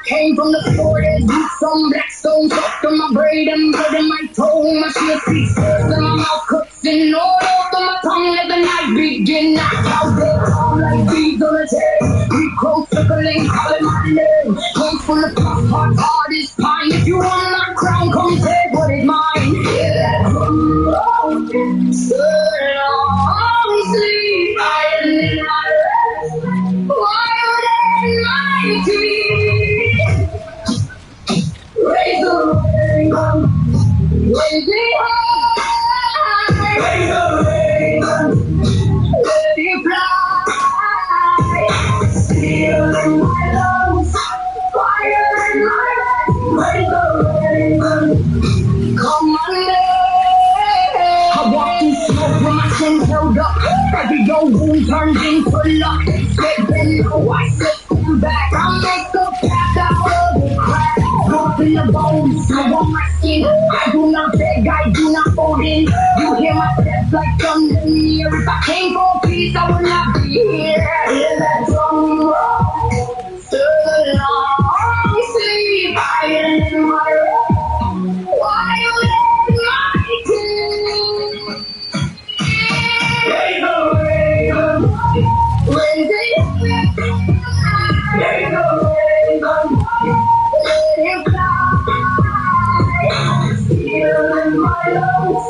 Came from the forest, some black stones stuck to my braid and blood in my toe. My shield speaks first and my mouth cuts in order to my tongue. Let the night begin. Knocked out dead, calm like bees on a tail. We crow circling, calling my name. Guns full of cross, heart is pine. If you want my crown, come take what is mine. Hear that drum roll, stir on sleep. I am in my rest, wild and mighty. Raise the raven, raise it high. Raise the raven, let it fly. Steel in my lungs, fire in my legs. Raise the raven, come on I walk through smoke with my chin held up. Every old wound turns into luck. Said then no, I said come back. I make a path out of the crack. Up in the bones, snow on my skin. I do not beg, I do not fold in. You hear my steps like thunder near. If I came for peace, I would not be here. Hear that drum roll, stir the long sleep. I am in my rest, wild and mighty. Raise the raven, raise it high. Raise the raven, let it fly. Steel in my lungs,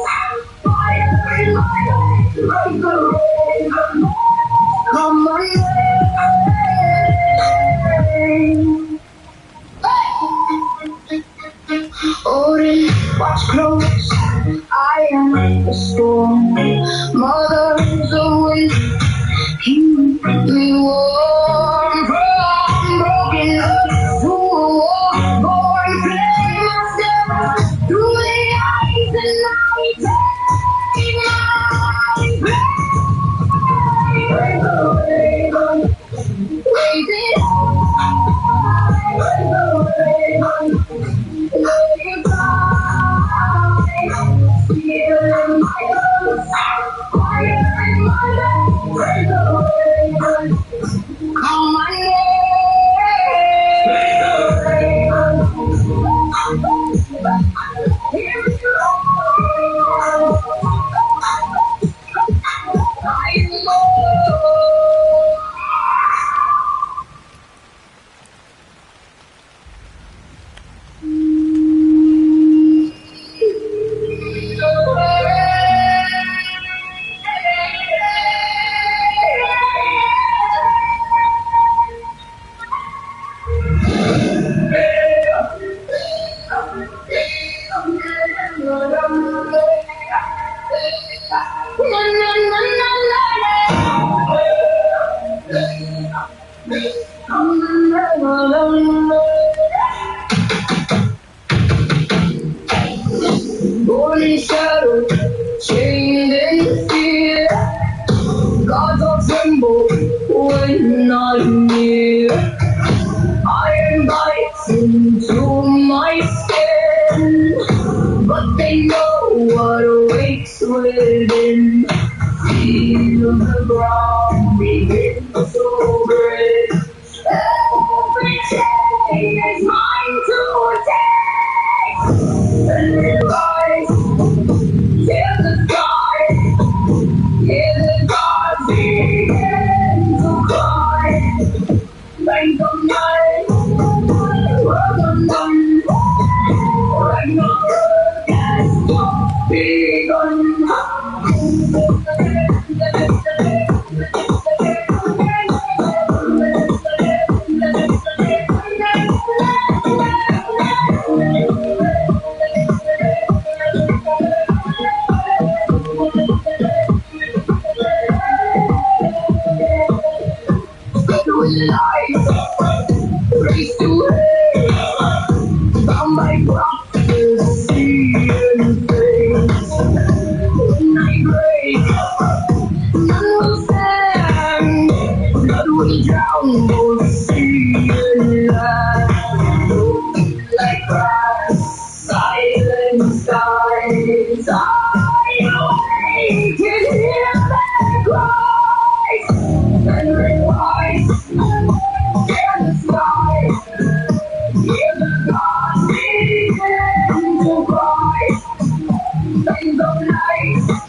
fire in my legs. Raise the raven, come on Odin, watch close, I am the storm. Mother's the wind, keep me warm. From broken earth to a war-born flame, myself through the ice and night. Take my place. Raise the raven, raise it high. Raise the raven, let it fly. tremble when I'm near. Iron bites into my skin, but they know what awaits within. Feel the ground begin to break. Every chain is mine to take. And we rise till the sky, till the gods begin to cry. Like the night, we're undone. Ragnarok has begun. Race to hell, bound by prophecy and faith. When I break, none will stand. Blood will drown both sea and land. Like grass, silent skies, I awake and hear their cries. And rise, tear the sky. Hear the gods begin to cry. In the night,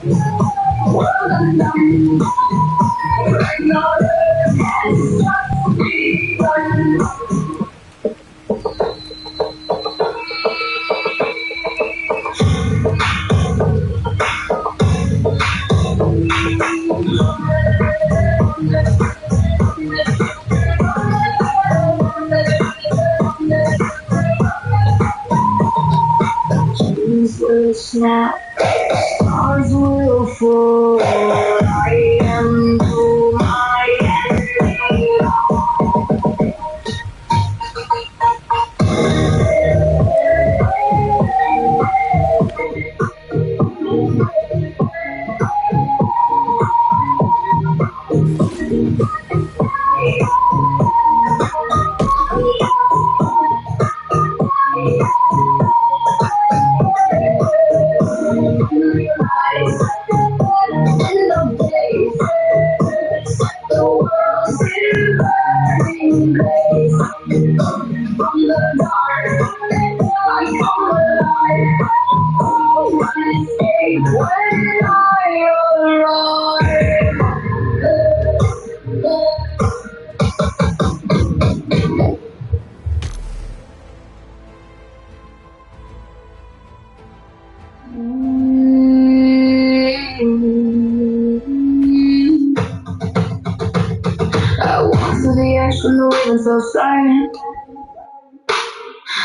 world undone. Ragnarok has just begun. Trees will snap, stars will fall. I am to my enemy. In the days, the world's in burning place. From the dark, I come alive. One escape when I arrive. I walked through the ash when the river fell silent.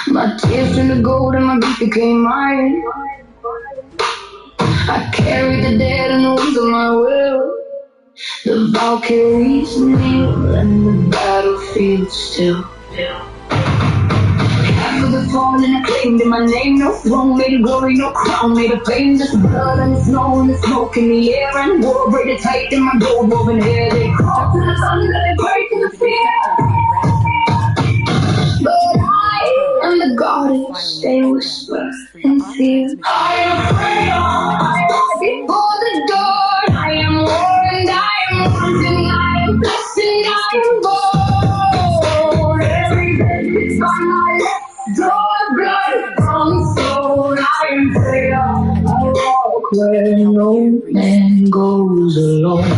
My tears turned to gold and my beat became iron. I carried the dead in the wings of my will. The Valkyries kneel and the battlefield still. Half of the fallen acclaimed in my name. No throne, made of glory, no crown, made of fame. Just the blood and the snow and the smoke in the air. And war braided tight in my gold woven hair. They crawl to the sun, let it break in the fear. But I am the goddess they whisper in fear. I am freedom, I am before the dawn. I am warned, I am wanting, I am blessed and I am born. Every breath is on my lips, draw blood from soul. I am freedom, I walk where no man goes alone.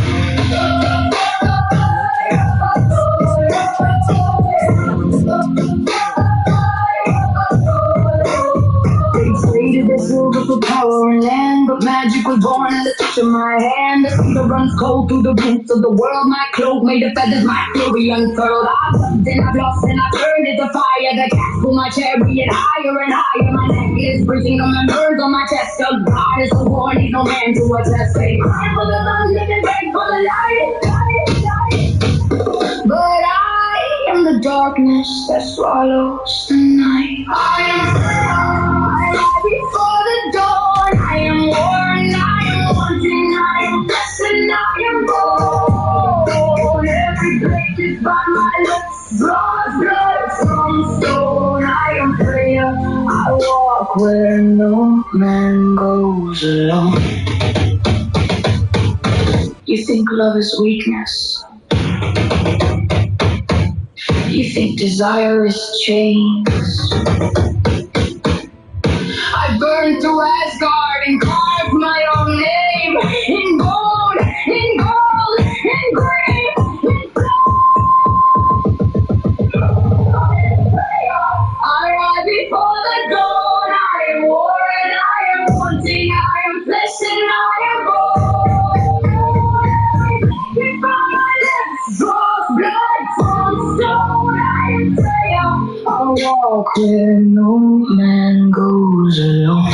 Silver for power and land, but magic was born in the touch of my hand. The cedar runs cold through the roots of the world. My cloak made of feathers, my fury unfurled. I've loved and I've lost and I've burned into fire. The cats pull my chariot higher and higher. My necklace breathing on my burns on my chest. A God is a war, need no man to attest. They cry for the sun, live and beg for the light. But I am the darkness that swallows the night. I am before the dawn. I am warned, I am wanting, I am blessed, and I am bold. By my lips, draws blood from stone. I am prayer. I walk where no man goes alone. You think love is weakness. You think desire is chains. I burned through Asgard and carved my own name in gold, in gold, in green, in I rise before the dawn. I am worn, I am wanting, I am flesh and I am bone. Everything from my lips draws blood from stone. I am prayer. I walk where no man goes alone.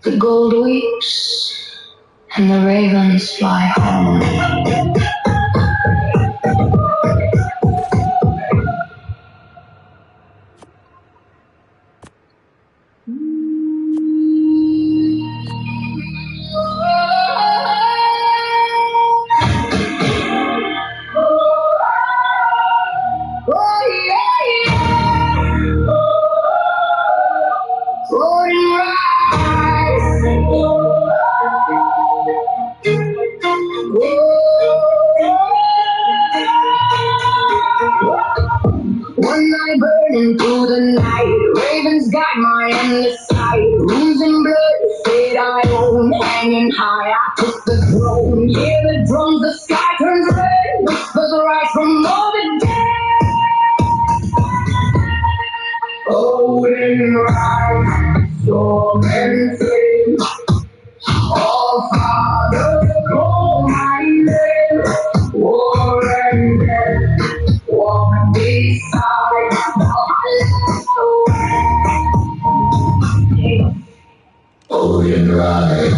The gold weeps and the ravens fly home. Oh yeah, yeah. Golden one night burning through the night, ravens got my endless sight. Rooms in blood, fate I own, hanging high, I took the throne. Hear the drums, the sky turns red, whispers rise from all the dead. Golden rise, storm and flame, all father call my name. War and death, walk beside Golden rise.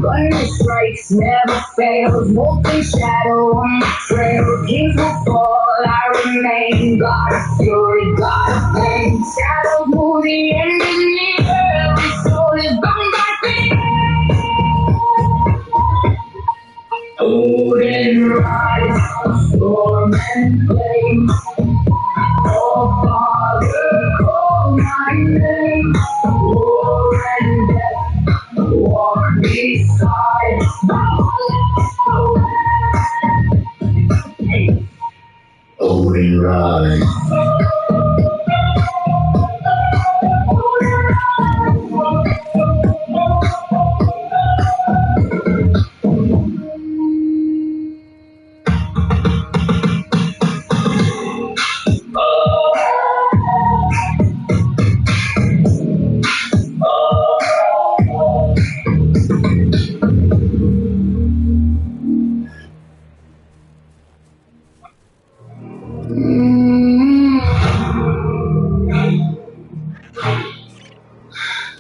Lightning strikes, never fails, molten shadow on my trail. Kings will fall, I remain. God of fury, God of pain. Shadows move, the end is near. Every soul is bound by fear. Golden rise, storm and flame. Oh, Father, call my name. War and death, walk beside Golden rise.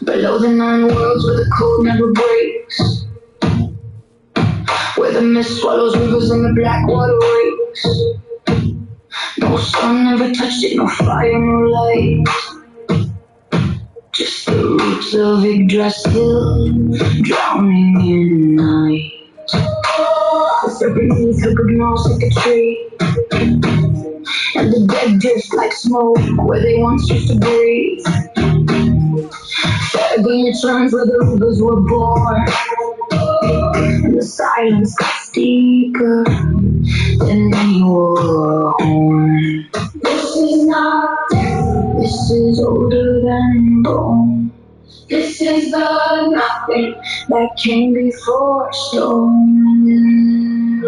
Below the 9 worlds where the cold never breaks, where the mist swallows rivers and the black water wakes. No sun never touched it, no fire, no light. Just the roots of Yggdrasil drowning in night. The serpent took a mouse like a tree, and the dead drift like smoke where they once used to breathe. Again it turns where the rivers were born, and the silence got deeper than any war horn. This is not death, this is older than bone. This is the nothing that came before stone.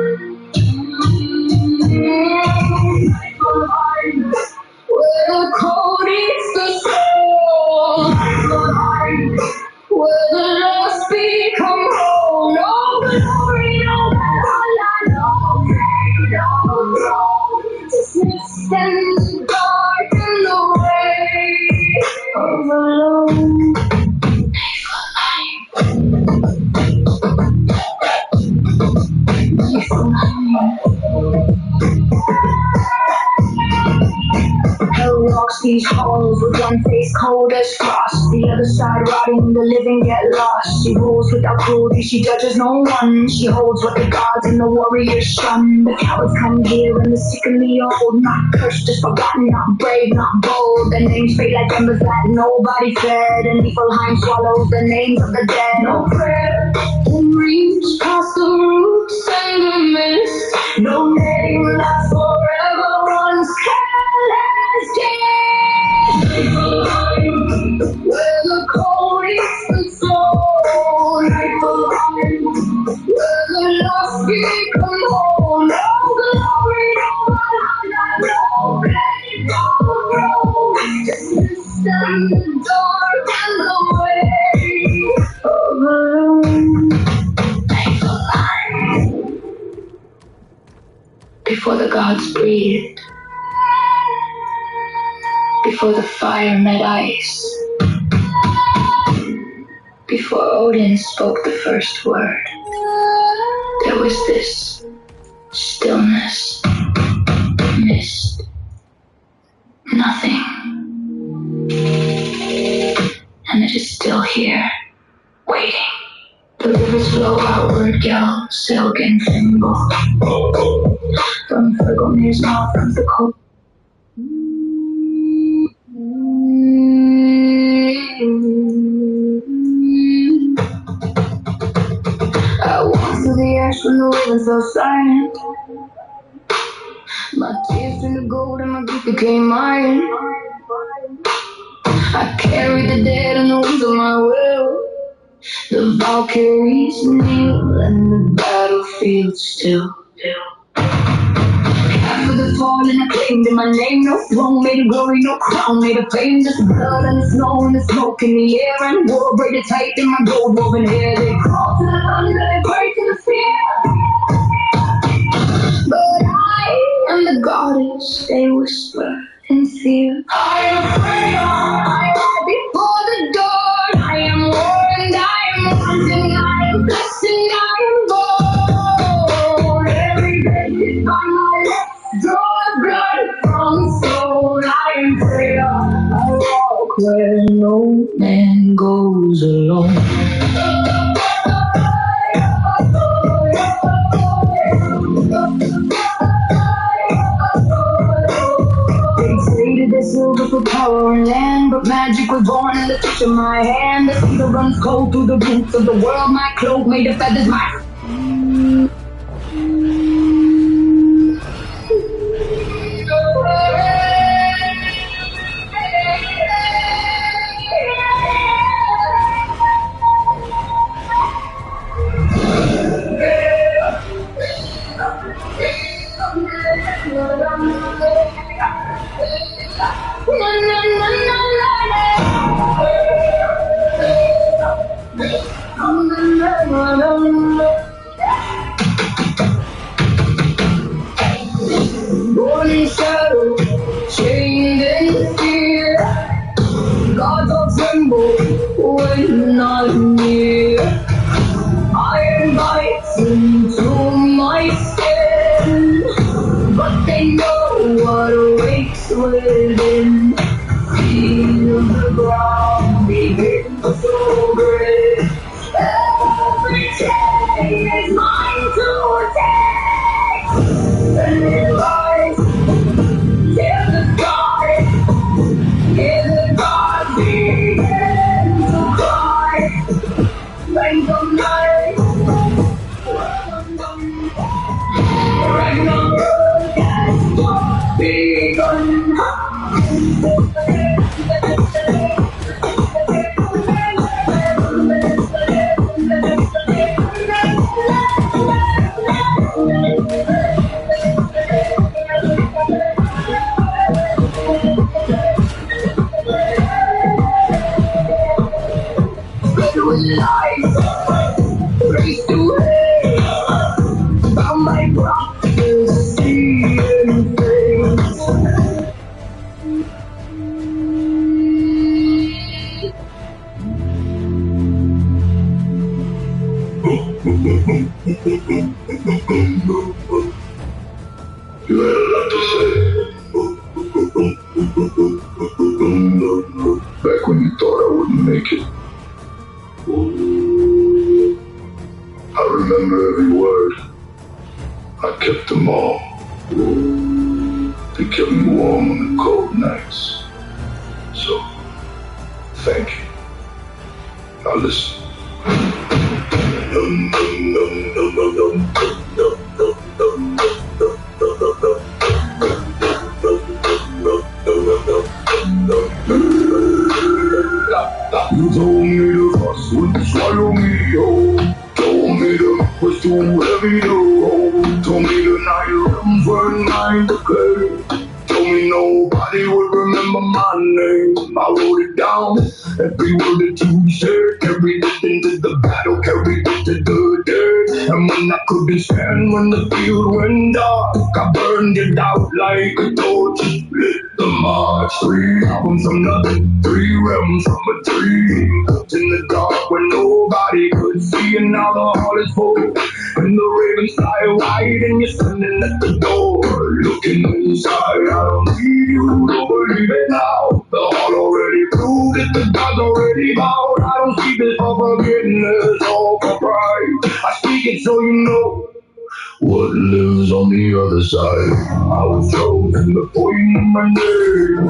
Where the cold eats the soul, where the lost become whole. No glory, no bloodline, Hell walks these halls with one face cold as frost. The other side rotting, the living get lost. She rules without cruelty, she judges no one. She holds what the gods and the warriors shun. The cowards come here and the sick and the old. Not cursed, just forgotten, not brave, not bold. Their names fade like embers that nobody fed. And Niflheim swallows the names of the dead. No prayer can reach past the roots and the mist. No name lasts forever once careless dead. Where the cold is the soul, Niflheim. Where the lost become whole. No glory, no honor, no blame, no throne. Just mist and the dark and the way of alone. Niflheim. Before the gods breathed, before the fire met ice, before Odin spoke the first word, there was this stillness, mist, nothing. And it is still here, waiting. The rivers flow outward, Gel, Silk, and Thimble. From Fergomir's mouth comes the cold. I walked through the ash when the rivers fell silent. My tears turned to gold and my grief became iron. I carried the dead on the wings of my will. The Valkyries kneel and the battlefield still. Half of the fallen I claimed in my name. No throne made of glory, no crown made of fame. Just blood and the snow and the smoke in the air. And war braided tight in my gold woven hair. They crawl to the thunder, they pray to the fear. But I am the goddess, they whisper in fear. I am freedom, I am before the dawn. I am warned, I am wanting, I am blessed and I am bold. Every day is by my lips, draw blood from soul. I am freedom, I walk where no man goes alone. The silver for power and land, but magic was born in the touch of my hand. The cedar runs cold through the roots of the world. My cloak made of feathers, my na na na na na. You had a lot to say. Back when you thought I wouldn't make it. I remember every word. I kept them all. They kept me warm on the cold nights. So, thank you. Now listen. You told me the fuss would swallow me whole. Told me the was too heavy to hold. Told me the night rooms weren't mine to play. Told me nobody would remember my name. I wrote it down, every word that you said. Carried it into the battle, carried it to the dead. And when I couldn't stand, when the field went dark, I burned it out like a torch. Lit the march, 3 albums from nothing, 3 realms from a tree. Out in the dark when nobody could see, and now the hall is full. And the ravens fly wide, and you're standing at the door, looking inside. I don't need you to believe it now. The hall already proved it, the gods already bowed. I don't speak this for forgiveness or for pride. I speak it so you know what lives on the other side. I was chosen before you knew my name.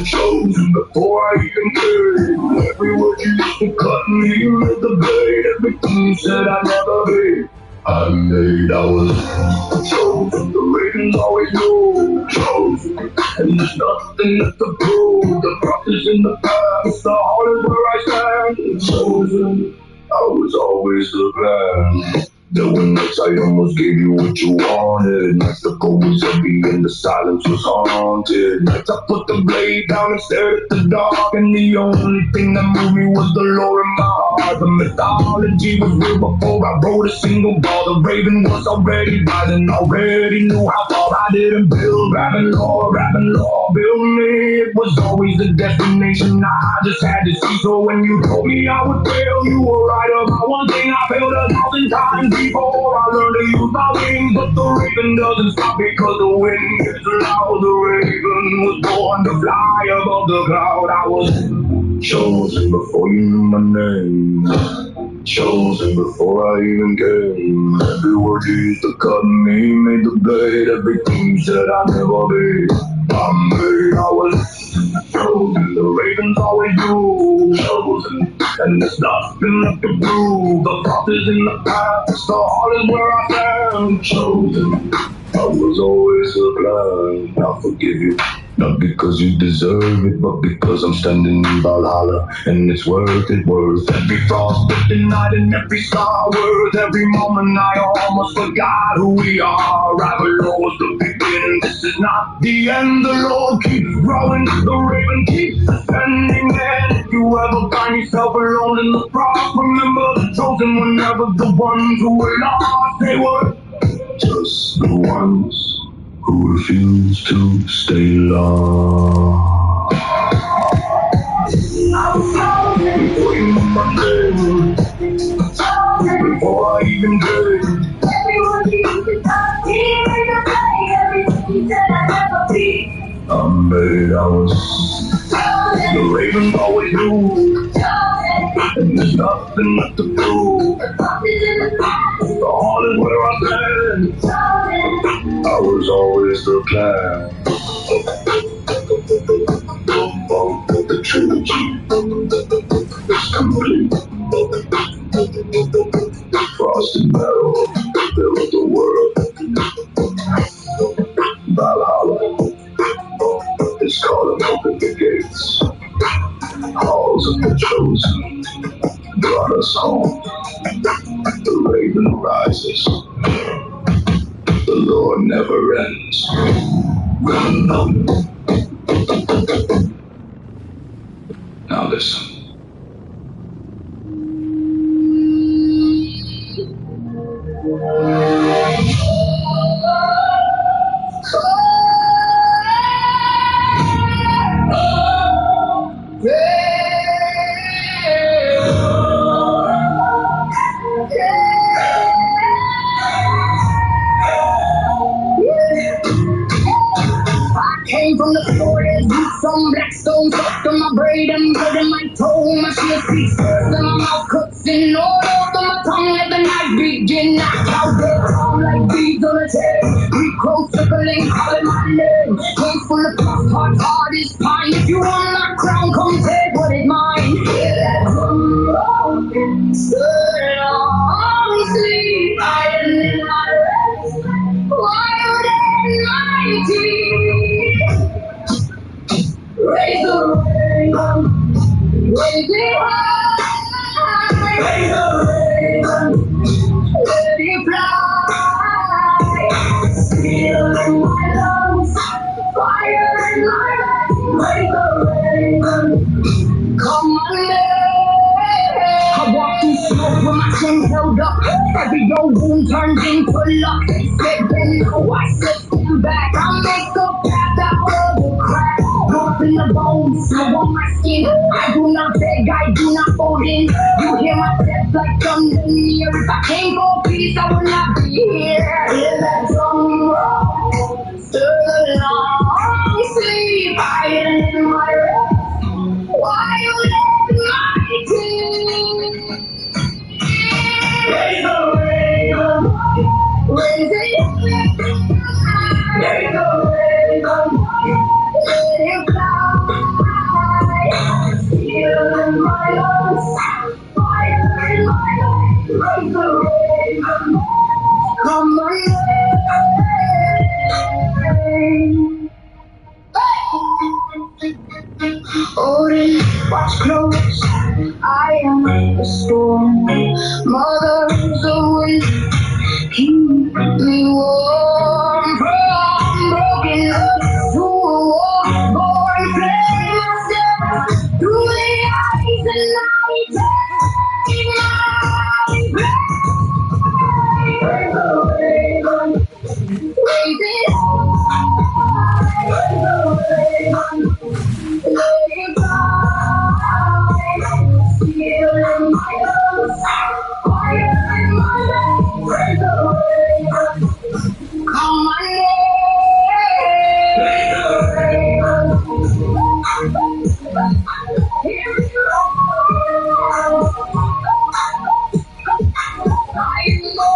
Chosen before I even came. Every word you used to cut me with the blade. Everything you said I'd never be. I was chosen. The ravens always knew. Chosen. And there's nothing left to prove. The prophet's in the past. The heart is where I stand. Chosen. I was always the plan. There were nights I almost gave you what you wanted. Nights the cold was heavy and the silence was haunted. Nights I put the blade down and stared at the dark, and the only thing that moved me was the lore in my heart. The mythology was real before I wrote a single bar. The raven was already rising, already knew how far I didn't build. Rapping law, build me. It was always the destination I just had to see. So when you told me I would fail, you were right about one thing. I failed 1,000 times before I learned to use my wings. But the raven doesn't stop because the wind gets loud. The raven was born to fly above the cloud. I was chosen before you knew my name. Chosen before I even came. Every word you used to cut me made the blade. Everything you said I'd never be. I was chosen. The ravens always do. Chosen. And there's nothing left to prove. The path is in the past. The heart is where I stand. Chosen. I was always the plan. I'll forgive you. Not because you deserve it, but because I'm standing in Valhalla, and it's worth it, worth every frostbitten night and every star, worth every moment. I almost forgot who we are. Avalon was the beginning, this is not the end. The Lord keeps growing, the raven keeps ascending, and if you ever find yourself alone in the frost, remember the chosen were never the ones who were lost. They were just the ones who refuse to stay lost. I was chosen before you knew my name. Before I even did. Everyone used to talk to me in the play. Everything you said I'd never be. I was chosen. The ravens always knew. Chosen. And there's nothing left to prove. The heart is in the past. The heart is where I stand. Chosen. I was always the plan. The trilogy is complete. Frost and Meadow built the world. Valhalla is calling, open the gates. Halls of the chosen brought us home. The raven rises. The Lord never ends. Now listen. to my braid and blood in my toe, my shit speaks first, and my mouth cuts in order, to my tongue let the night begin. Knock out their tongue like bees on a chain. We crow circling, calling my name. Hands full of puff, heart is pine. If you want my crown, come take what is mine. Hear that drum roll, stood long sleep, hiding in my rest, wild and mighty. Raise the raven, raise it high. Raise the raven, let it fly. Steel in my lungs, fire in my veins. Raise the raven, come on, I walk through smoke with my chin held up. Every old wound turns into luck. They said they know I said stand back. I make a path out of the crack. North in the bones, snow on my skin. I do not beg, I do not fold in. You hear my steps like thunder near. If I came for peace, I would not be here. Hear that drum roll, stir the long sleep, hiding in my rest. Wild and mighty. Raise the raven, raise it high. Raise the raven, let it fly. Steel in my lungs, fire in my veins. Raise the raven, come my way. Odin, watch close, I am the storm. Mother's the wind, keep me warm. From broken earth to a war-born flame, I step through the ice and I take my place. Raise the raven, raise it high. Raise the raven, let it fly. Steel in my lungs, fire in my veins. Raise the raven, come my name. Raise the raven, here we go. I know.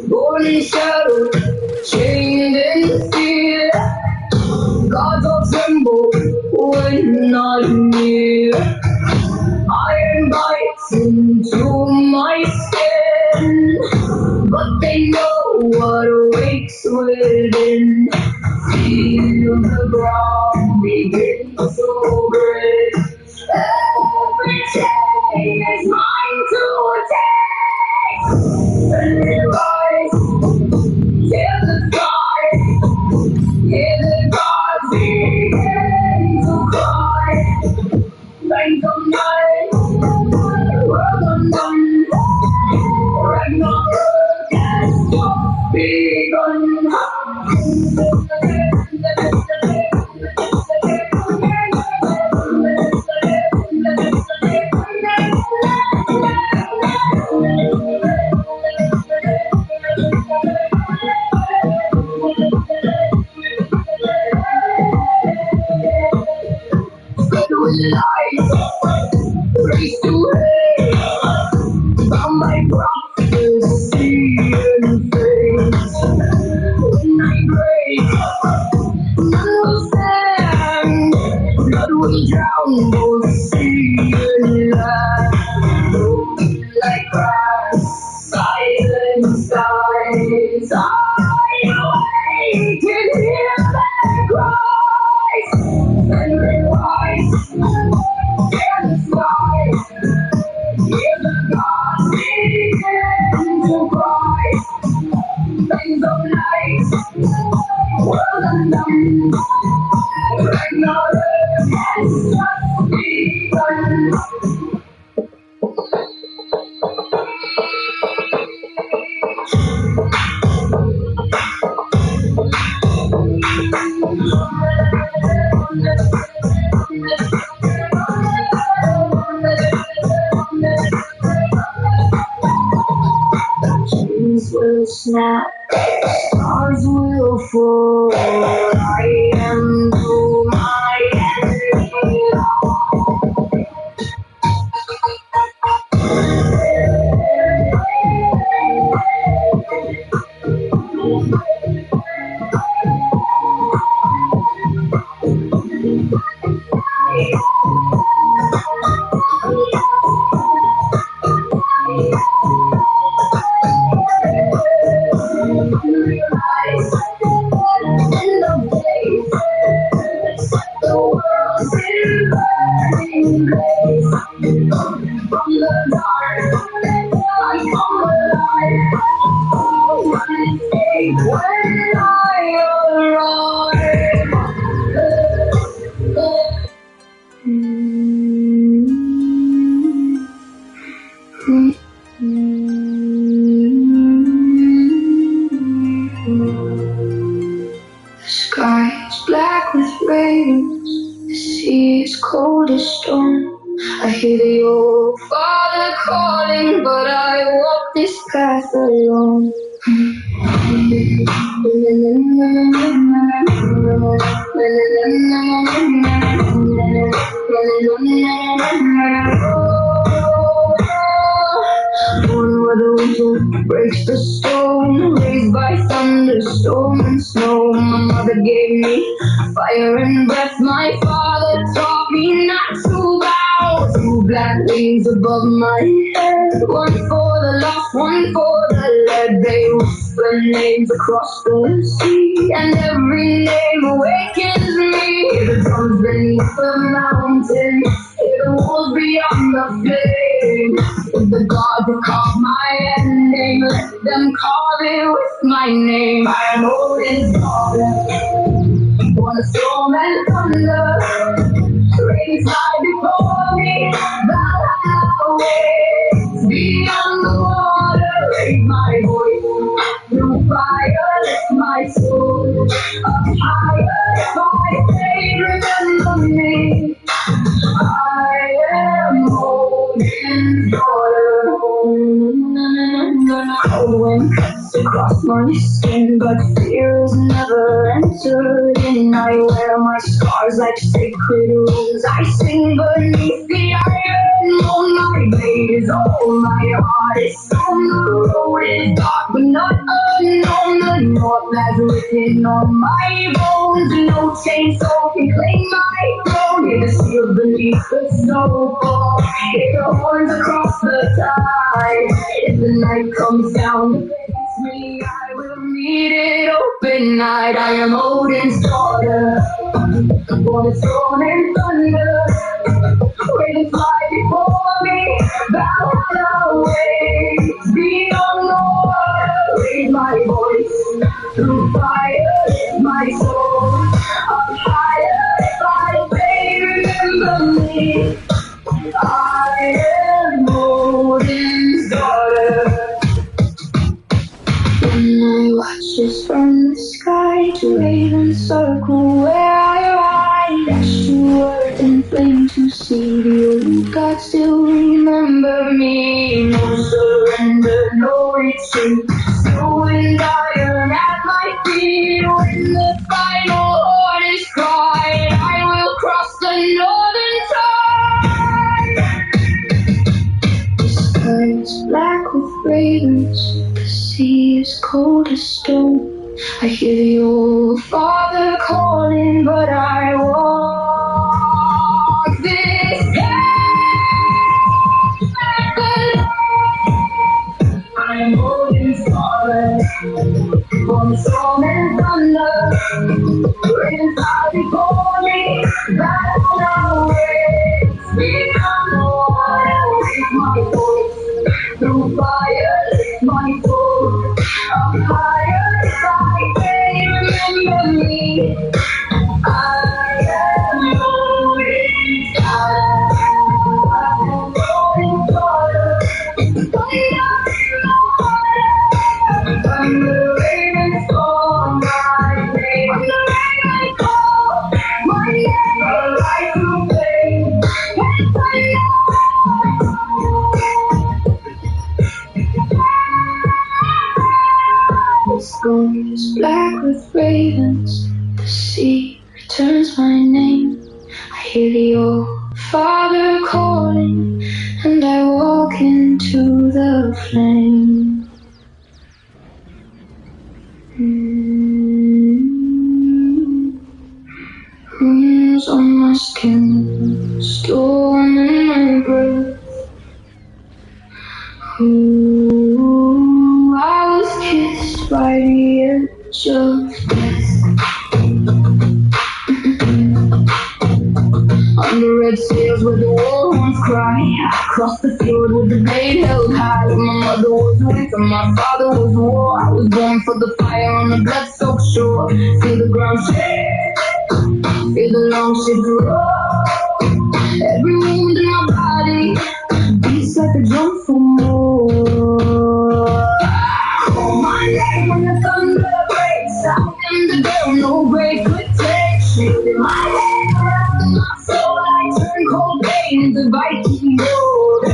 Born in shadow, chained in fear, gods all tremble when I'm near. Iron bites into my skin, but they know what awaits within. Feel the ground begin to break. Every chain is mine to take. And we rise, hear the sky, hear the gods begin to cry. Thank the night, world undone, Ragnarok has begun. Race to hate, found my prophecy in faith. When I break, none will stand, blood will drown both sea and land. Like grass, silent skies, I awake and hear their cries, and rise, hear the sky, hear the gods begin. snap, stars will fall. I am who my enemy. The sky is black with rain, the sea is cold as stone. I hear the old father calling, but I walk this path alone. Born where the winter breaks the stone, raised by thunderstorm and snow. My mother gave me fire and breath. My father taught me not to bow. Two black wings above my head, one for the lost, one for the led. They whisper names across the sea, and every name awakens me. Hear the drums beneath the mountain, hear the walls beyond the flame. If the gods have called my ending, let them call it with my name. I am Odin's daughter, born of storm and thunder. Rain fly before me, Valhalla waves beyond the water. Raise my voice through fire, lift my soul up higher. If I say, remember me, I am Odin's daughter. Cold wind cuts across my skin, but fear has never entered in. I wear my scars like sacred rules. I sing beneath the iron moon. My blade is old, my heart is stone. The road is dark but not unknown. The north has written on my bones. No chainsaw can claim my throne. Hear the steel beneath the snowfall, hear the horns across the tide. If the night comes down to face me, I will meet it open night. I am Odin's daughter, born of storm and thunder. Rain fly before me, Valhalla waves beyond the water. Raise my voice through fire, lift my soul up higher. If I say, remember me, I am Odin's daughter. When I watch us from the sky, to ravens circle where I ride. Ash to earth and flame to sea, the old gods still remember me. No surrender, no retreat, snow and iron at my feet. When the final horn is cried, I will cross the northern tide. The sky is black with ravens, the sea is cold as stone. I hear the old father calling, but I walk this path alone. I am Odin's daughter, born of storm and thunder. Rain fly before me, Valhalla waves beyond the water. Raise my voice through fire, lift my soul up higher. If I say, remember me, I am Odin's daughter. I am Odin's daughter. When the ravens call my name, when the ravens call my name, a light to fade. hear your father calling, and I walk into the flame. Wounds on my skin, storm in my breath. Ooh, I was kissed by the edge of death. Under red sails where the wolves cry, I crossed the field with the blade held high. My mother was winter, my father was war. I was born for the fire on the blood-soaked shore. Feel the ground shake, feel the long ships roar. Every wound in my body beats like a drum for more. Call my name when the thunder breaks. I am the girl no grave could take. Shield in my head, wrapped in my soul. I turn cold pain into Viking gold.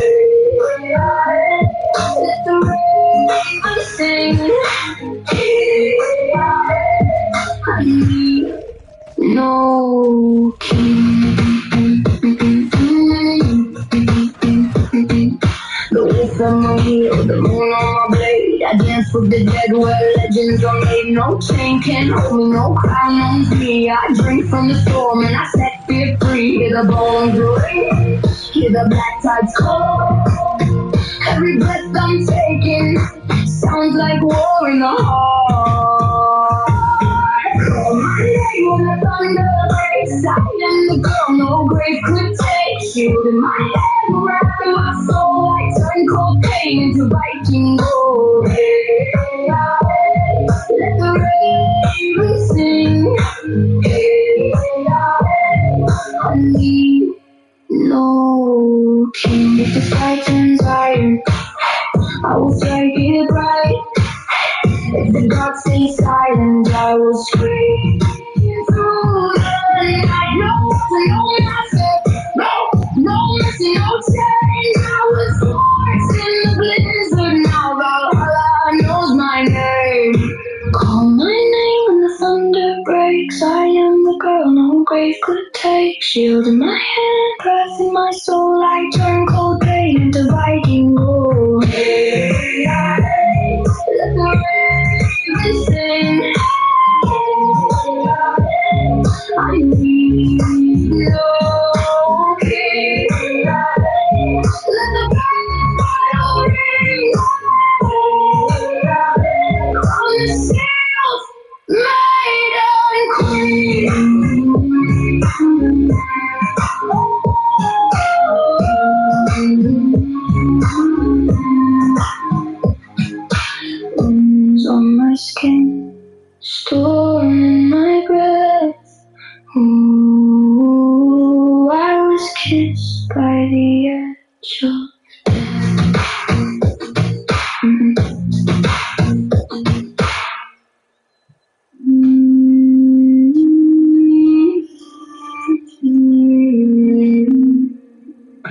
Let the raven sing. I need no king. The wolf on my heel, the moon on my blade. I dance with the dead where legends are made. No chain can hold me, no crown owns me. I drink from the storm and I set fear free. Hear the bones ring, hear the black tides call. Every breath I'm taking sounds like war in the heart. Call my name when the thunder breaks. I am the girl no grave could take. Shield in my head, wrapped in my soul. I turn cold pain into Viking gold. Let the raven sing. I need no king. If the sky turns iron, I will strike it bright. If the dark stays silent, I will scream through the night. No master, no mercy, no change. I was forced in the blizzard. Now Valhalla knows my name. Call my name when the thunder breaks. I am the girl no grave could take. Shield in my hand, breath in my soul. I turn cold pain into Viking gold. Let the raven sing. I need no king. Let the battle ring. On the scales, maiden queen. Wounds on my skin, storm in my breath. Ooh, I was kissed by the edge of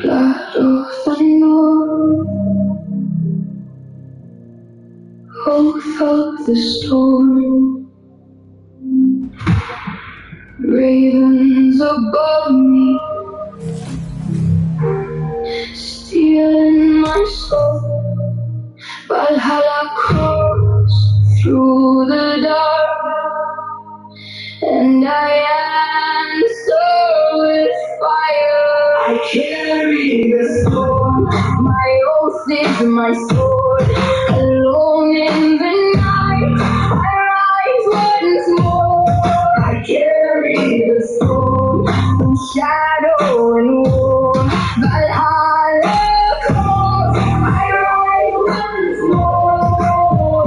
blood of the north, oath of the storm. Ravens above me, stealing my soul. Valhalla calls through the dark, and I answer with fire. I carry the storm, my oath is my sword. Alone in the night, I rise once more. I carry the storm, from shadow and war. Valhalla calls, I rise once more.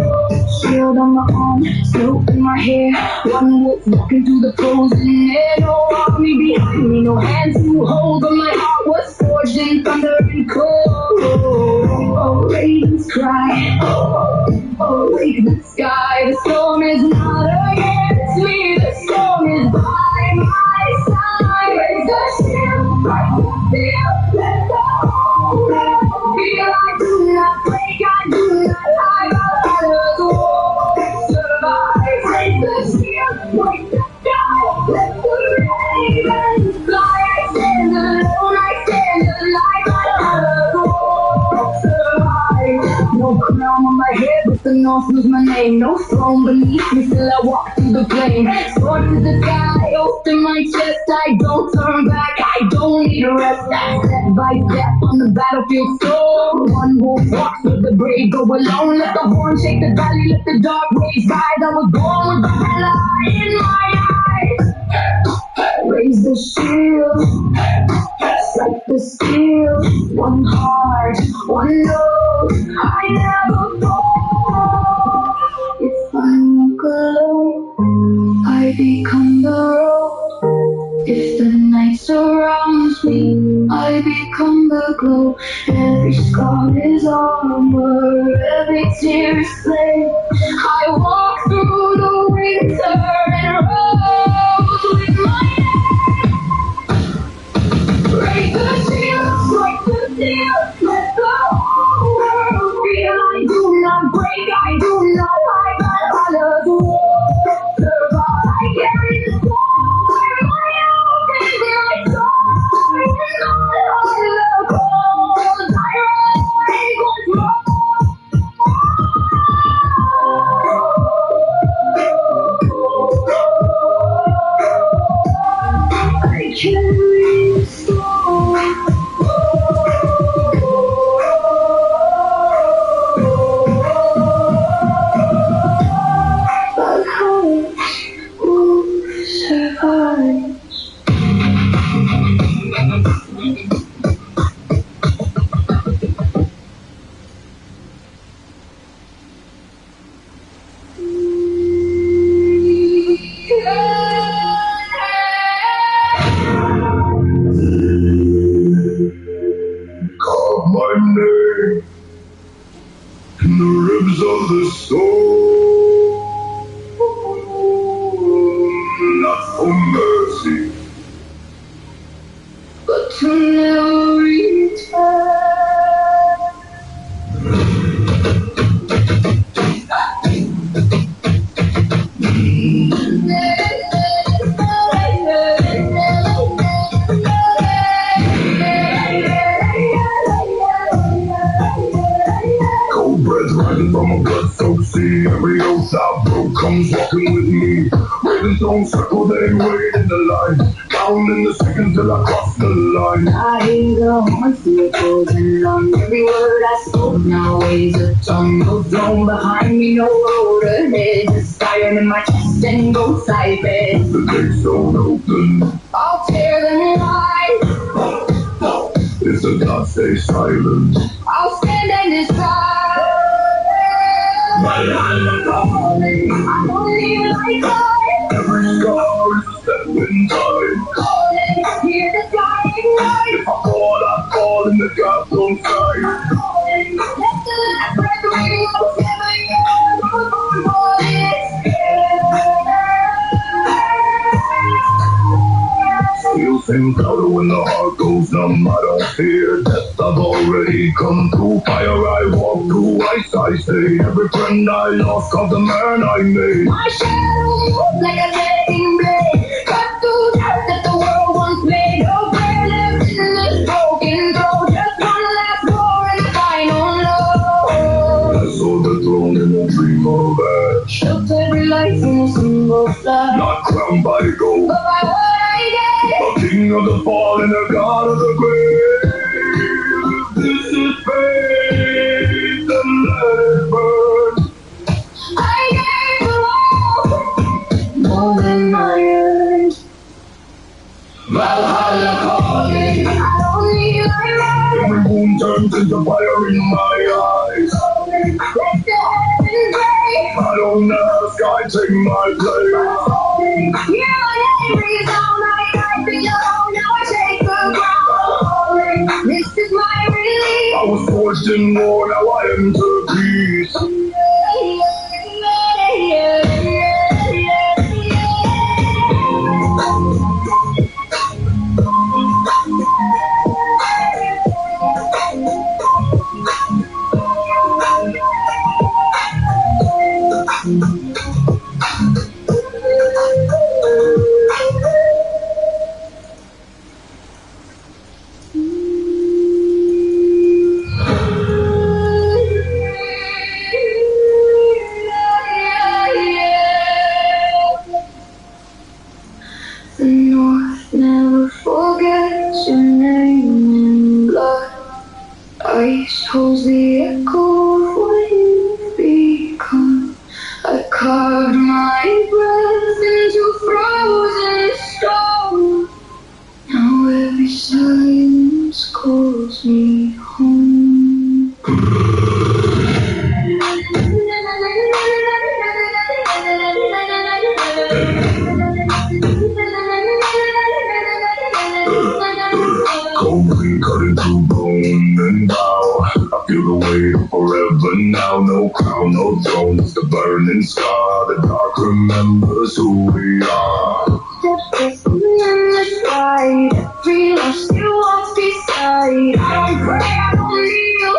Shield on my arm, snow in my hair. One wolf walking through the frozen air. No army behind me, no hands to hold. But my heart was forged in thunder and cold. Oh, ravens cry, oh, wake the sky. The storm is not against me, the storm is by my side. Raise the shield, I can feel, let the whole world feel. I do not break, I do not lie. Valhalla's war survive. Raise the shield, wake the sky, let the ravens fly. off with my name. No throne beneath me till I walk through the flame. Sword to the sky, open my chest. I don't turn back, I don't need a rest. Step by step on the battlefield, so one who walks with the brave, go alone. Let the horn shake the valley, let the dark rays rise. I was born with the light in my eyes. Raise the shield, strike the steel. One heart, one love, I never fall. If I walk alone, I become the road. If the night surrounds me, I become the glow. Every scar is armor, every tear is flame. I walk through the winter and rose with my name. Break the shield, strike the steel, let the whole world feel. I do not break, I do not hide, I honor the war. Survive, I carry the sword. Carve my name in the ribs of the soul, not for mercy, but to never return. cold breath rising from a blood-soaked sea. Every oath I broke comes walking with me. Ravens don't circle, they wait in the line, counting the seconds till I cross the line. I hear the horns still closing on every word I spoke. Now weighs a tongue, no throne behind me, no road ahead. Just iron in my chest and both side beds. The gates don't open, I'll tear them wide. if the gods stay silent, I'll stand and decide. my hand calling. I don't even like God. Every scar is a step in time. Calling, hear the dying night. If I fall in the gods don't fight. Calling, let the last breath ring out seven years. I was born for this. Still sing louder when the heart goes numb. I don't fear death, I've already come through fire. I walk through ice, I stay. Every friend I lost called the man I made. My shadow moves like a jetting blade. Cut through dirt that the world once made. No prayer left in this broken throat. Just one last war and the final low. I saw the throne in a dream of ash, Shook every life in a single flash. not crowned by gold, But by what I a gave, king of the fallen, a god of the grave. This is faith, and let it burn. I gave the world more than I earned. Valhalla calling. I don't need a ride. Every wound turns into fire in my eyes. Let the heavens break. I don't ask, I take my place. Hear my name resound. I belong. Now I take the ground. This is my release. I was forged in war, now I enter peace. voice holds the echo of what you've become. I carved my breath into frozen stone. Now every silence calls me home. Coldly cutting through bone and bow. I feel the weight of forever now. No crown, no throne, just a burning scar. The dark remembers who we are. Steps in the light, every lost you walk beside. I don't pray, I don't kneel.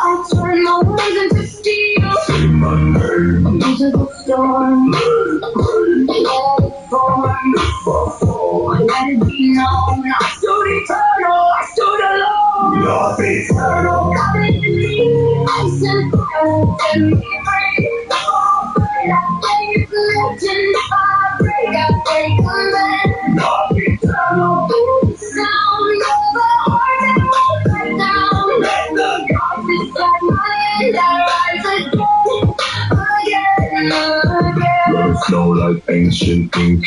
I turn my words into steel. Say my name, Into the storm, let it break. let it form. If I fall, Let it be known, I stood eternal, I stood alone. not eternal. Come into me, ice and fire, set me free. I'm afraid I face legend. If I break a man. Not eternal. Sound of the heart that won't let down. Let the gods inside my hand, I rise again. Let it flow like ancient ink.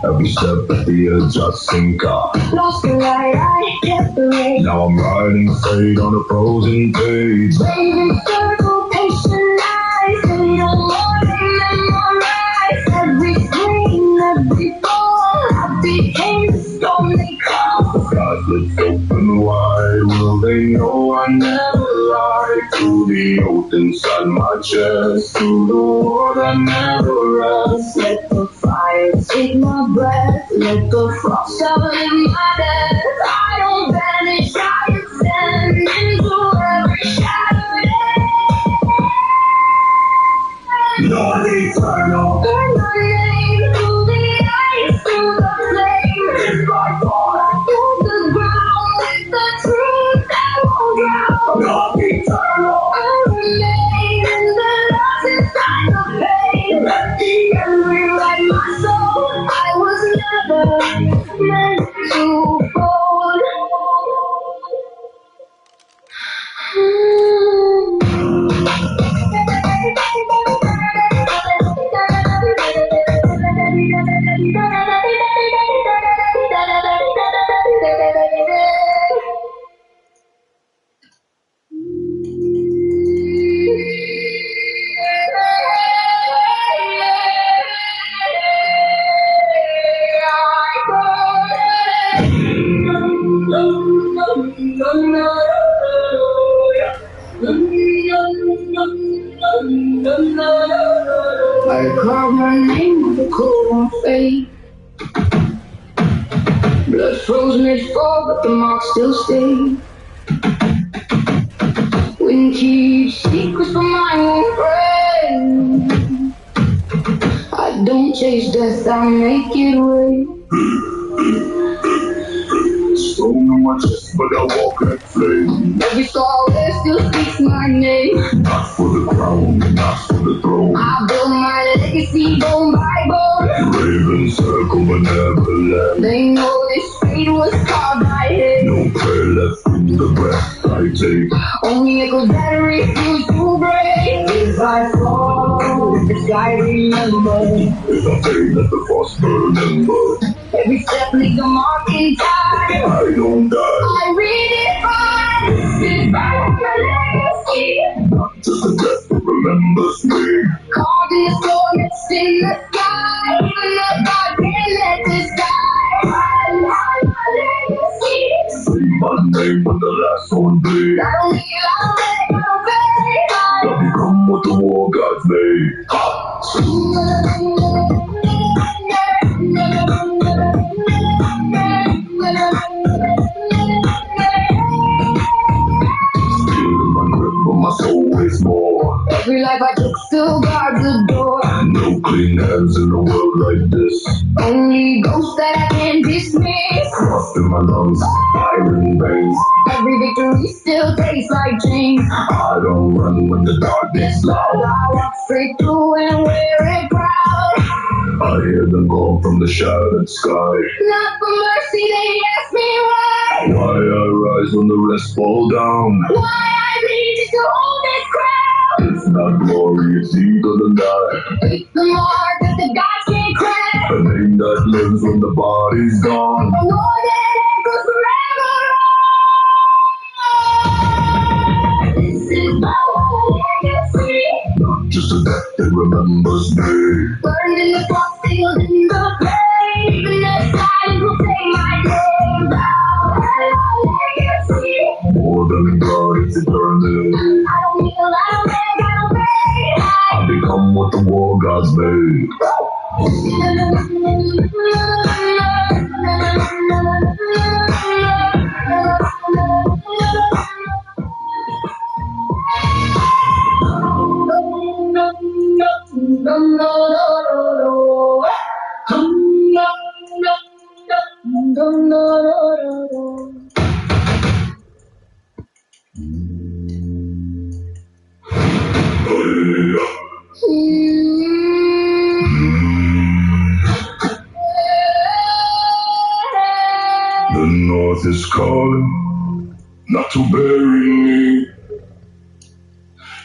Every step at the edge I sink. Lost the light, I kept the rain. Now I'm writing fate on a frozen page. Waving circle, patient eyes. They no more memorize. Every scream, every fall. I became the storm they call. Godless open wide, will they know I never lied? To the oath inside my chest, to the war that never rests. Let the fire take my breath. Let the frost settle in my death. I don't vanish, I ascend into every shadow. Not eternal. Burn my name through the ice, through the flame. If I fall, Through the ground with the truth that won't drown. not eternal. I remain in the lost inside the pain. Let the end rewrite my soul. I was never meant to fall. I carved my name with a cold fate. Blood frozen its fall, but the marks still stay. Wind keeps secrets from my own brain. I don't chase death, I make it rain. Stone on my chest, but I walk like flame. Every scar there still speaks my name. Not for the crown, not for the throne. I build my legacy bone by bone. Ravens circle but never left. They know this fate was carved by him. No prayer left in the breath I take. Only echoes that refuse to break. If I fall, let the sky remember. If I fade, let the frost burn ember. Every step leaves a mark in time. I don't die. I redefine. This is my legacy. Not just a death that remembers me. Carved in the storm, it's in the sky. Even the God can't let this die. My legacy. Say my name when the last one bleeds. I don't need a leg, I don't fade. I become what the war gods made. Still in my grip, but my soul weighs more. Every life I took still guards the door. No clean hands in a world like this. Only ghosts that I can't dismiss. Frost in my lungs, iron veins. Every victory still tastes like change. I don't run when the darkness loud. I walk straight through and wear it proud. I hear them call from the shattered sky. Not for mercy, they ask me why. Why I rise when the rest fall down. Why I to hold this crown. It's not glory, it's eagle and die. It's the mark that the gods can't crack. The name that lives when the body's gone. A war that echoes forever. This is my legacy. Not just a death that remembers me. Burned in the frost, sealed in the flame. Even the silence will say my name. Legacy. More than blood, it's eternity. I don't kneel, I don't beg, I don't pray. I become what the war gods made. The north is calling, not to bury me.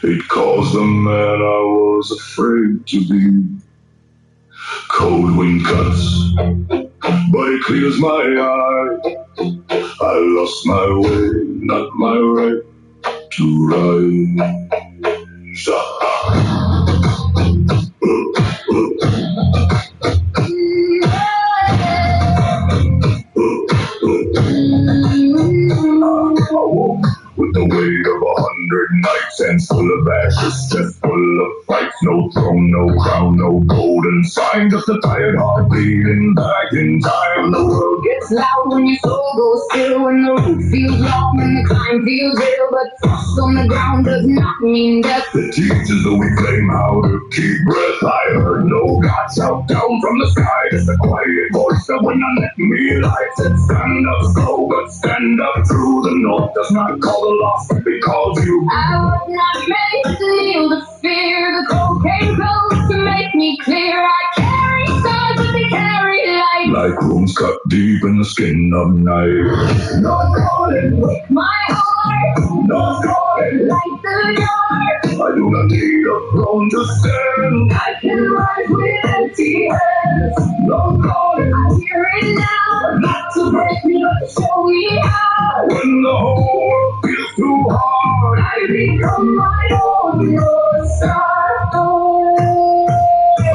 It calls the man I was afraid to be. Cold wind cuts, but it clears my eye. I lost my way, not my right to rise. I woke with the weight of 100 nights, hands full of ashes, chest full of fights. No throne, no crown, no golden sign, just a tired heart beating back in time. The world gets loud when your soul goes still, when the root feels long and the climb feels real, but frost on the ground does not mean death. It teaches the weak flame how to keep breath. I heard no God shout down from the sky, just a quiet voice that would not let me lie. Said stand up slow, but stand up true. The north does not call the lost because you. I was not made to kneel to fear. The cold came close to make me clear. I carry stars, but they carry light. Like wounds cut deep in the skin of night. North calling with my heart. North calling, Like the yard. I do not need a throne to stand. I can rise with empty hands. North calling, I hear it now. Not to break me, but to show me how. when the whole world feels too hard. I become my own North Star.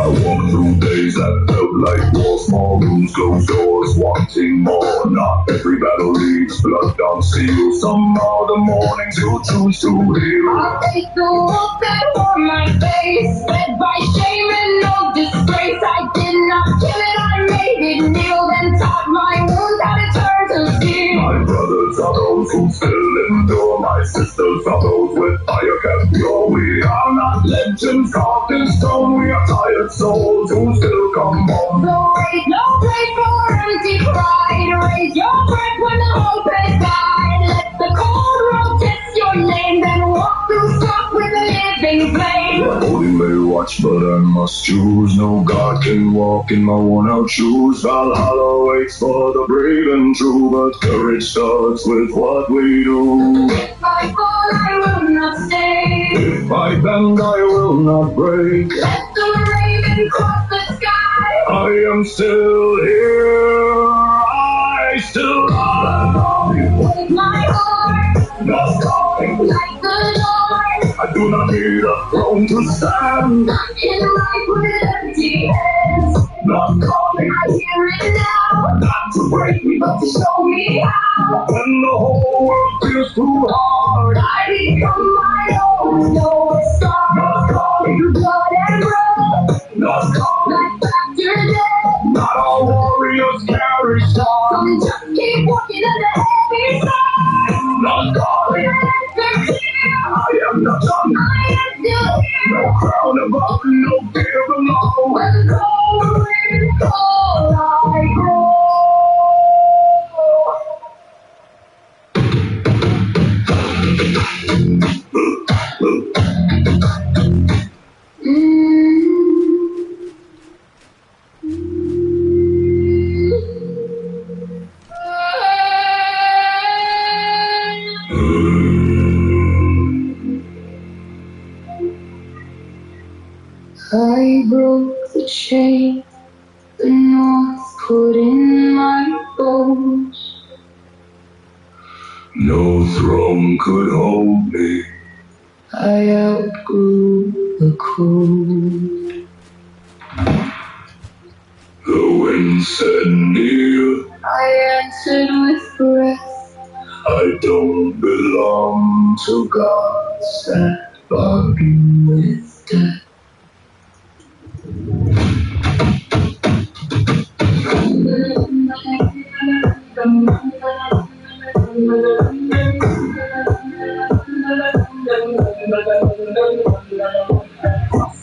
I walked through days that felt like war. Small rooms, closed doors, wanting more. Not every battle leaves blood on seal. Some are the mornings you choose to heal. I'll take the wolf that wore my face, fed by shame and no disgrace. I did not kill it, I made it kneel, then taught my wounds how to turn to steel. My brothers are those who still endure. My sisters are those with fire kept pure. We are not legends carved in stone. We are tired souls who still come on. So raise no place for empty pride. Raise your breath when the hope has died. Let the cold world test your name, then walk through smoke with a living flame. The holy may watch, but I must choose. No God can walk in my worn-out shoes. Valhalla waits for the brave and true, but courage starts with what we do. If I fall, I will not stay. If I bend, I will not break. Let the raven cross the sky. I am still here. I still rise. With my heart, Not calling. like the Lord. I do not need a throne to stand. I can rise with empty hands. Not calling. I hear it now. Not to break me, But to show me how. when the whole world feels too hard. I become my own North Star. Not calling. Through blood and blood. Not calling. Life after death. Not all warriors carry stars. Some just keep walking on the heavy side. Not calling. After fear, I am not done. I am still here. No crown above, no fear below. When cold winds call, I grow. I broke the chain the North put in my bones. No throne could hold me. I outgrew the cold. The wind said near. I answered with breath. I don't belong to Gods that bargain with death.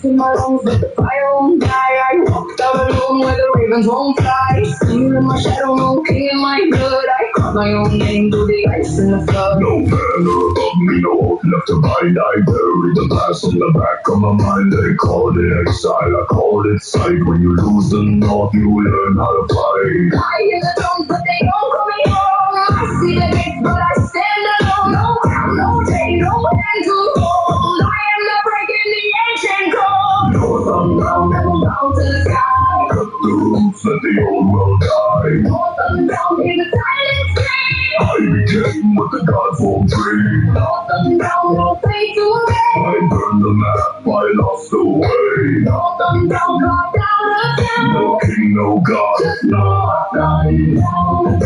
In my lungs with the fire won't die. I walked out alone where the ravens won't fly. Fear in my shadow, no king in my blood. I carved my own name through the ice and the flood. No banner above me, no hope left to bind. I buried the past on the back of my mind. They called it exile, I called it sight. When you lose the north, you learn how to fight. I hear the drums, but they don't call me home. I see the gates, but I stand alone. No crown, no chain, no hand to hold. I am the break in the ancient code. North unbound, never bound to the sky. Cut the roots, let the old world die. North unbound, hear the silence scream. I became what the gods won't dream. North unbound, no fate to I obey. burned the map, I lost the way. North unbound, carved out of town. No king, no god. Just north unbound.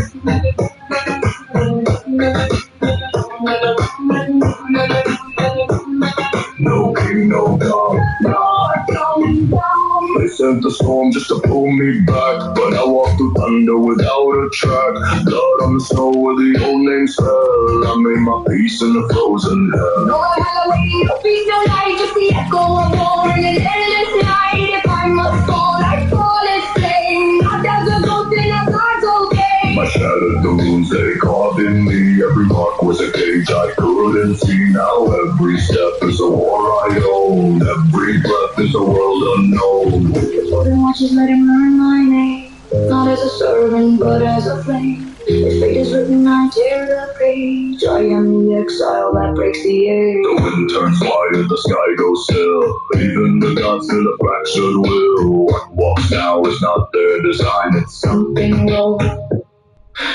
No king, no god. North unbound. They sent the storm just to pull me back, but I walked through thunder without a track. Blood on the snow where the old names fell. I made my peace in the frozen hell. No Halloween, no peace, no light, just the echo of war in an endless night. If I must fall, I fall as flame. Not as a ghost in a castle cave. I shattered the runes they carved in me. Every mark was a cage I couldn't see. Now every step is a war I own. Every breath is a world unknown. The golden watches let him learn my name. Not as a servant, but as a flame. If fate is written, I tear the page. I am the exile that breaks the age. The wind turns white, the sky goes still. Even the gods feel a fractured will. What walks now is not their design. It's Something wrong.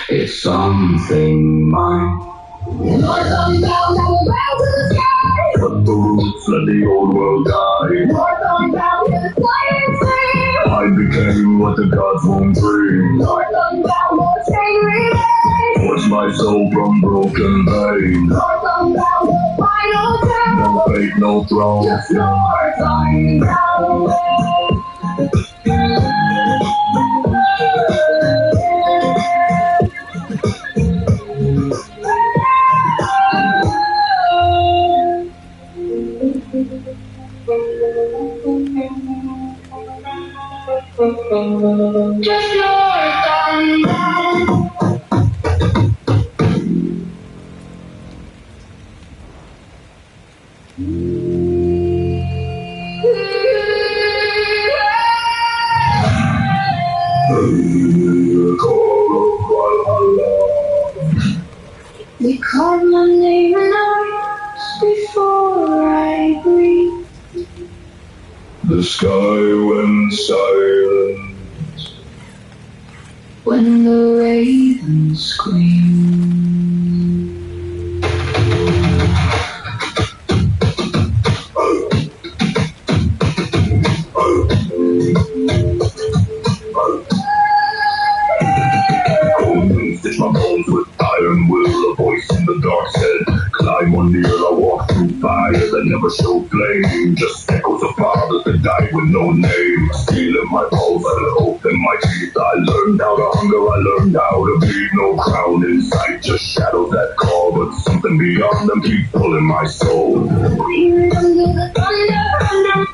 It's something mine. North unbound, I will bow to the sky. Cut the roots, let the old world die. North unbound, hear the silence scream. I became what the gods won't dream. North unbound, no chain remains. Forged my soul from broken veins. North unbound, no final town. No fate, no throne. Just north unbound. Just north unbound. They called my name and arms before I breathe. The sky went silent. When the ravens scream. Stitch my bones with iron will. A voice in the dark said, climb on near. I walked through fire that never showed flame. Just echoes of fathers that died with no name. Steel in my bones, I had hope in my teeth. I learned how to hunger, I learned how to bleed. No crown in sight, just shadows that call. But something beyond them keep pulling my soul. I hear it under the thunder.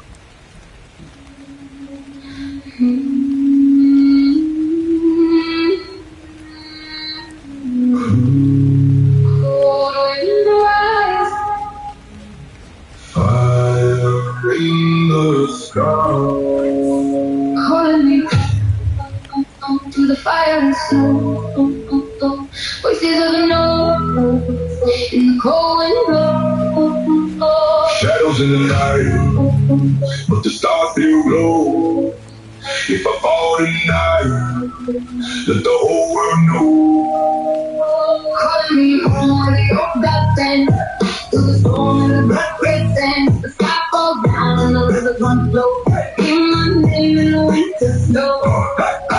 Cold wind rise. Fire in the sky. Calling me to the fire and snow. Voices of the north in the cold wind blow. Shadows in the night, but the stars still glow. If I fall tonight, let the whole world know. Calling me home when the old got sent. To the storm and the blood red sand. The sky falls down and the rivers run slow. Hear my name in the winter snow.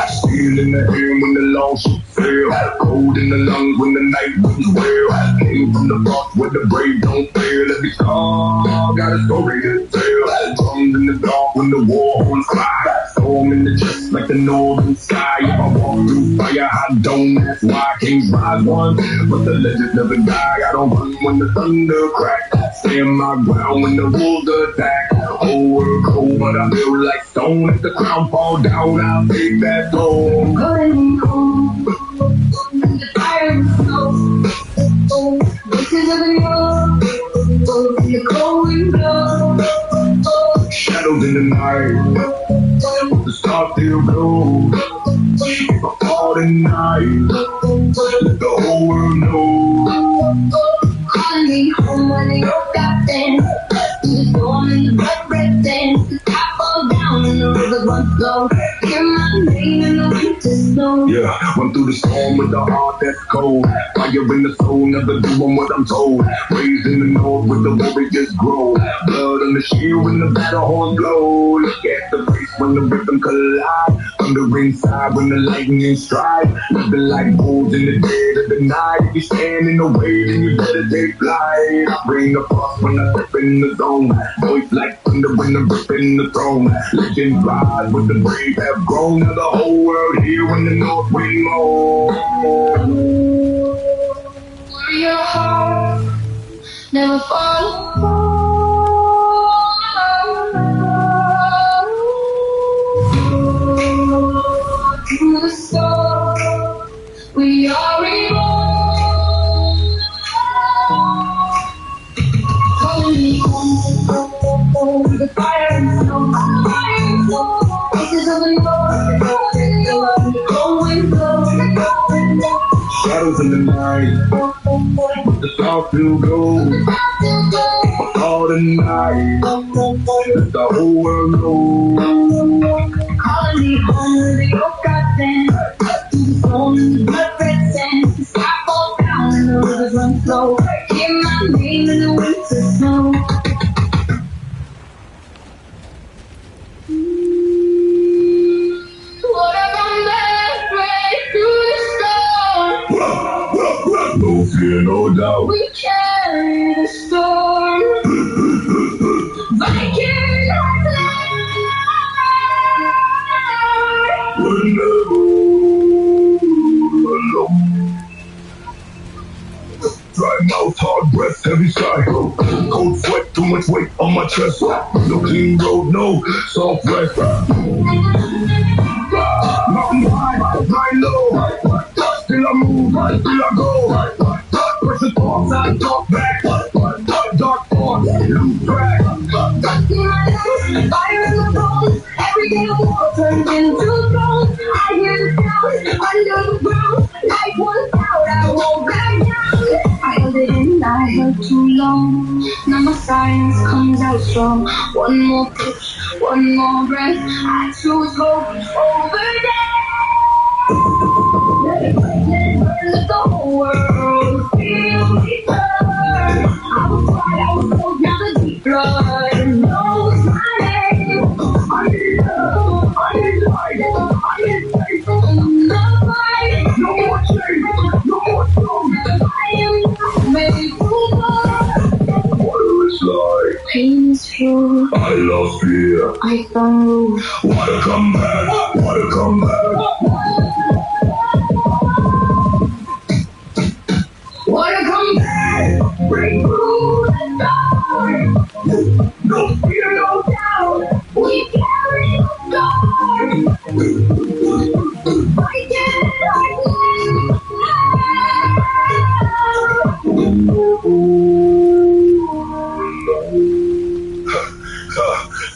Steel in the air when the long ships sail. Cold in the lungs when the night winds wail. Came from the frost where the brave don't fail. Every star got a story to tell. Drums in the dark when the war horns cry. Storm in the chest like the northern sky. If I walk through fire, I don't ask why. Kings rise one, but the legends never die. I don't run when the thunder cracks. Stand my ground when the wolves attack. Whole world cold, but I feel like stone. If the crown fall down, I'll take that throne. Calling me home through the fire and snow. Voices of the north, the cold wind blows. Shadows in the night, the stars still glow. If I fall tonight, let the whole world know. Calling me home when the old got sent. To the storm and the blood red sand. The sky falls down and the rivers run slow. Hear my name in the winter snow. Yeah, run through the storm with a heart that's cold. Fire in the soul, never doing what I'm told. Raised in the north where the warriors grow. Blood on the shield when the battle horns blow. Look at the face when the rhythm collide. Thunder inside when the lightning strike. Living like wolves in the dead of the night. If you stand in the way, then you better take flight. I bring the frost when I step in the zone. Voice like thunder when I'm ripping the throne. Legends rise with the brave have grown. Now the whole world here when the north wind moans. Warrior heart, never fall apart. Through the storm, we are reborn. Calling me home, the fire and snow, fire and snow. Voices of the north, the cold wind blows. Shadows in the night, but the stars still glow. All the night, let the whole world know. Calling me home with the old got sent. To the storm and the blood red sand. The sky falls down and the rivers run slow. Hear my name in the winter snow. What if I'm left right through the storm? No fear, no doubt. We carry the storm. Viking Queen. We're never alone. Dry mouth, hard breath, heavy sigh. Cold sweat, too much weight on my chest. No clean road, no soft rest. Mountain high, grind low. Still I move, still I go. Pressure thoughts, I talk back. Dark thoughts, lose track. Dust in my lungs, fire in the bones. Every day the war turns into stone. I hear the sound under the ground. Life was out, I won't back down. I held it in, I held too long. Now my silence comes out strong. One more push, one more breath. I choose hope over death. Let it break, let it burn, let the whole world feel me burn. I was quiet, I was cold, now the deep blood knows my name. I need help, I need light, I need faith. No fight, No more change, no more storm. I am not made to fall. Water is like, Pain is true, I lost fear. I found room. Water come back, water come back. Water come back, bring through the storm. No fear, No doubt, we carry the storm. I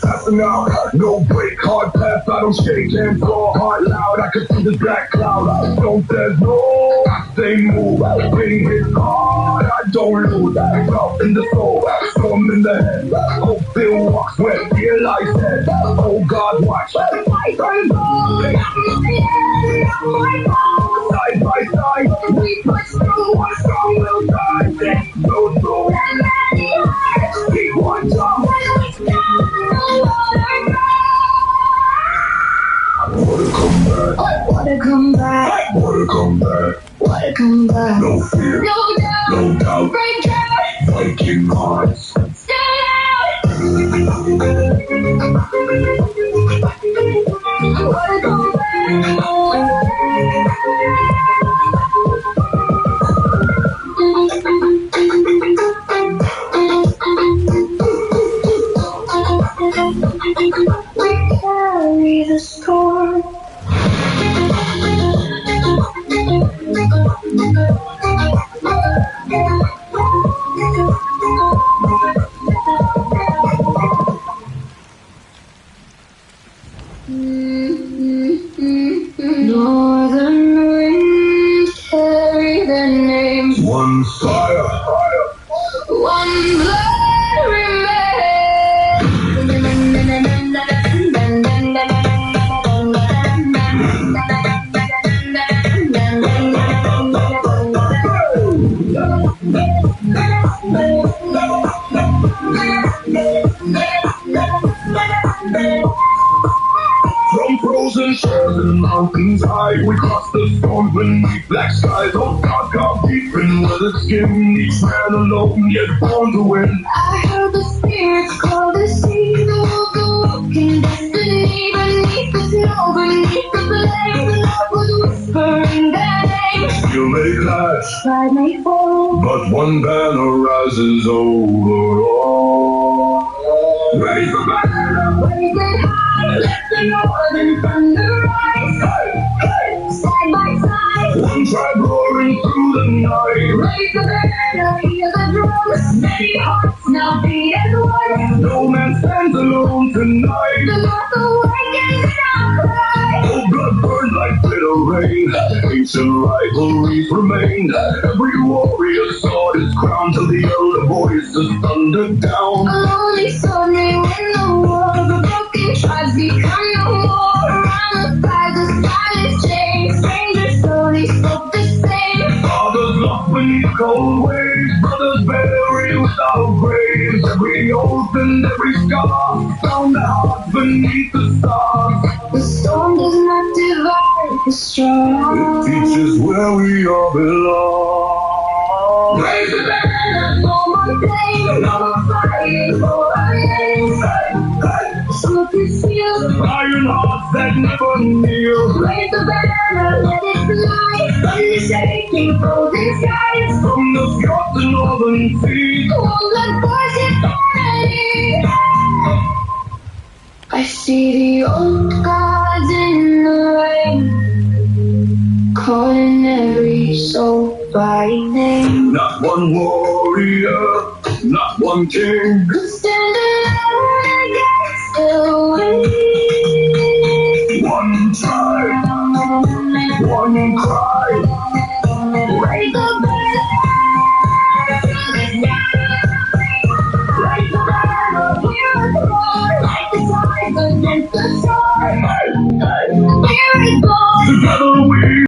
Passing out, no break, hard pass, I don't shake hands, fall hard loud, I can see the black cloud, don't there's no, I stay move, bring his hard, I don't lose, out in the soul, storm in in the head. Hope Bill walks where fear lies dead. Oh God, watch. Side by side, we push through. One strong will die. Go through. Keep one job. Wanna come back. Wanna come back. Wanna come back. No fear. No doubt. No doubt. Break out. Viking hearts. Stay out. Wanna come back. We carry the storm. Northern winds carry the name. One fire. One blood From frozen shores and mountains high, we cross the storms beneath black skies. Oh God, God deep in weathered skin, each man alone, yet born to win. I heard the spirits call the sea, the wolves awoken destiny beneath the snow, beneath the flame. The Lord was whispering their name. You may clash, Pride may fall, but one banner rises over all. Raise the banner, raise it high, let the northern thunder rise. Side by side, one tribe roaring through the night. raise the banner, hear the drums. Many hearts now beat as one. No man stands alone tonight. The North awakens now cry. Oh, blood burns like bitter rain. Ancient rivalries remain. Every warrior sought his crown till the elder voices thundered down. A lonely soul may win the war. The broken tribes become no more. Around the fire, the silence changed. Strangers slowly spoke the same. Fathers lost beneath cold waves. Brothers buried without graves. Every oath and every scar found their hearts beneath the stars. The storm does not divide the strong. It teaches where we all belong. Raise the banner, no more pain. No more fighting for our name. Smoke is sealed. Iron hearts that never kneel. Raise the banner, let it fly. Thunder shaking frozen skies. From the fjords to northern seas. Won't let boys get ready. I see the old gods in the rain, calling every soul by name. Not one warrior, not one king. Stand alone against the wind. One tribe, one cry. Raise the banner, raise the banner, hear us roar, like the tides against the shore. Here it goes. Together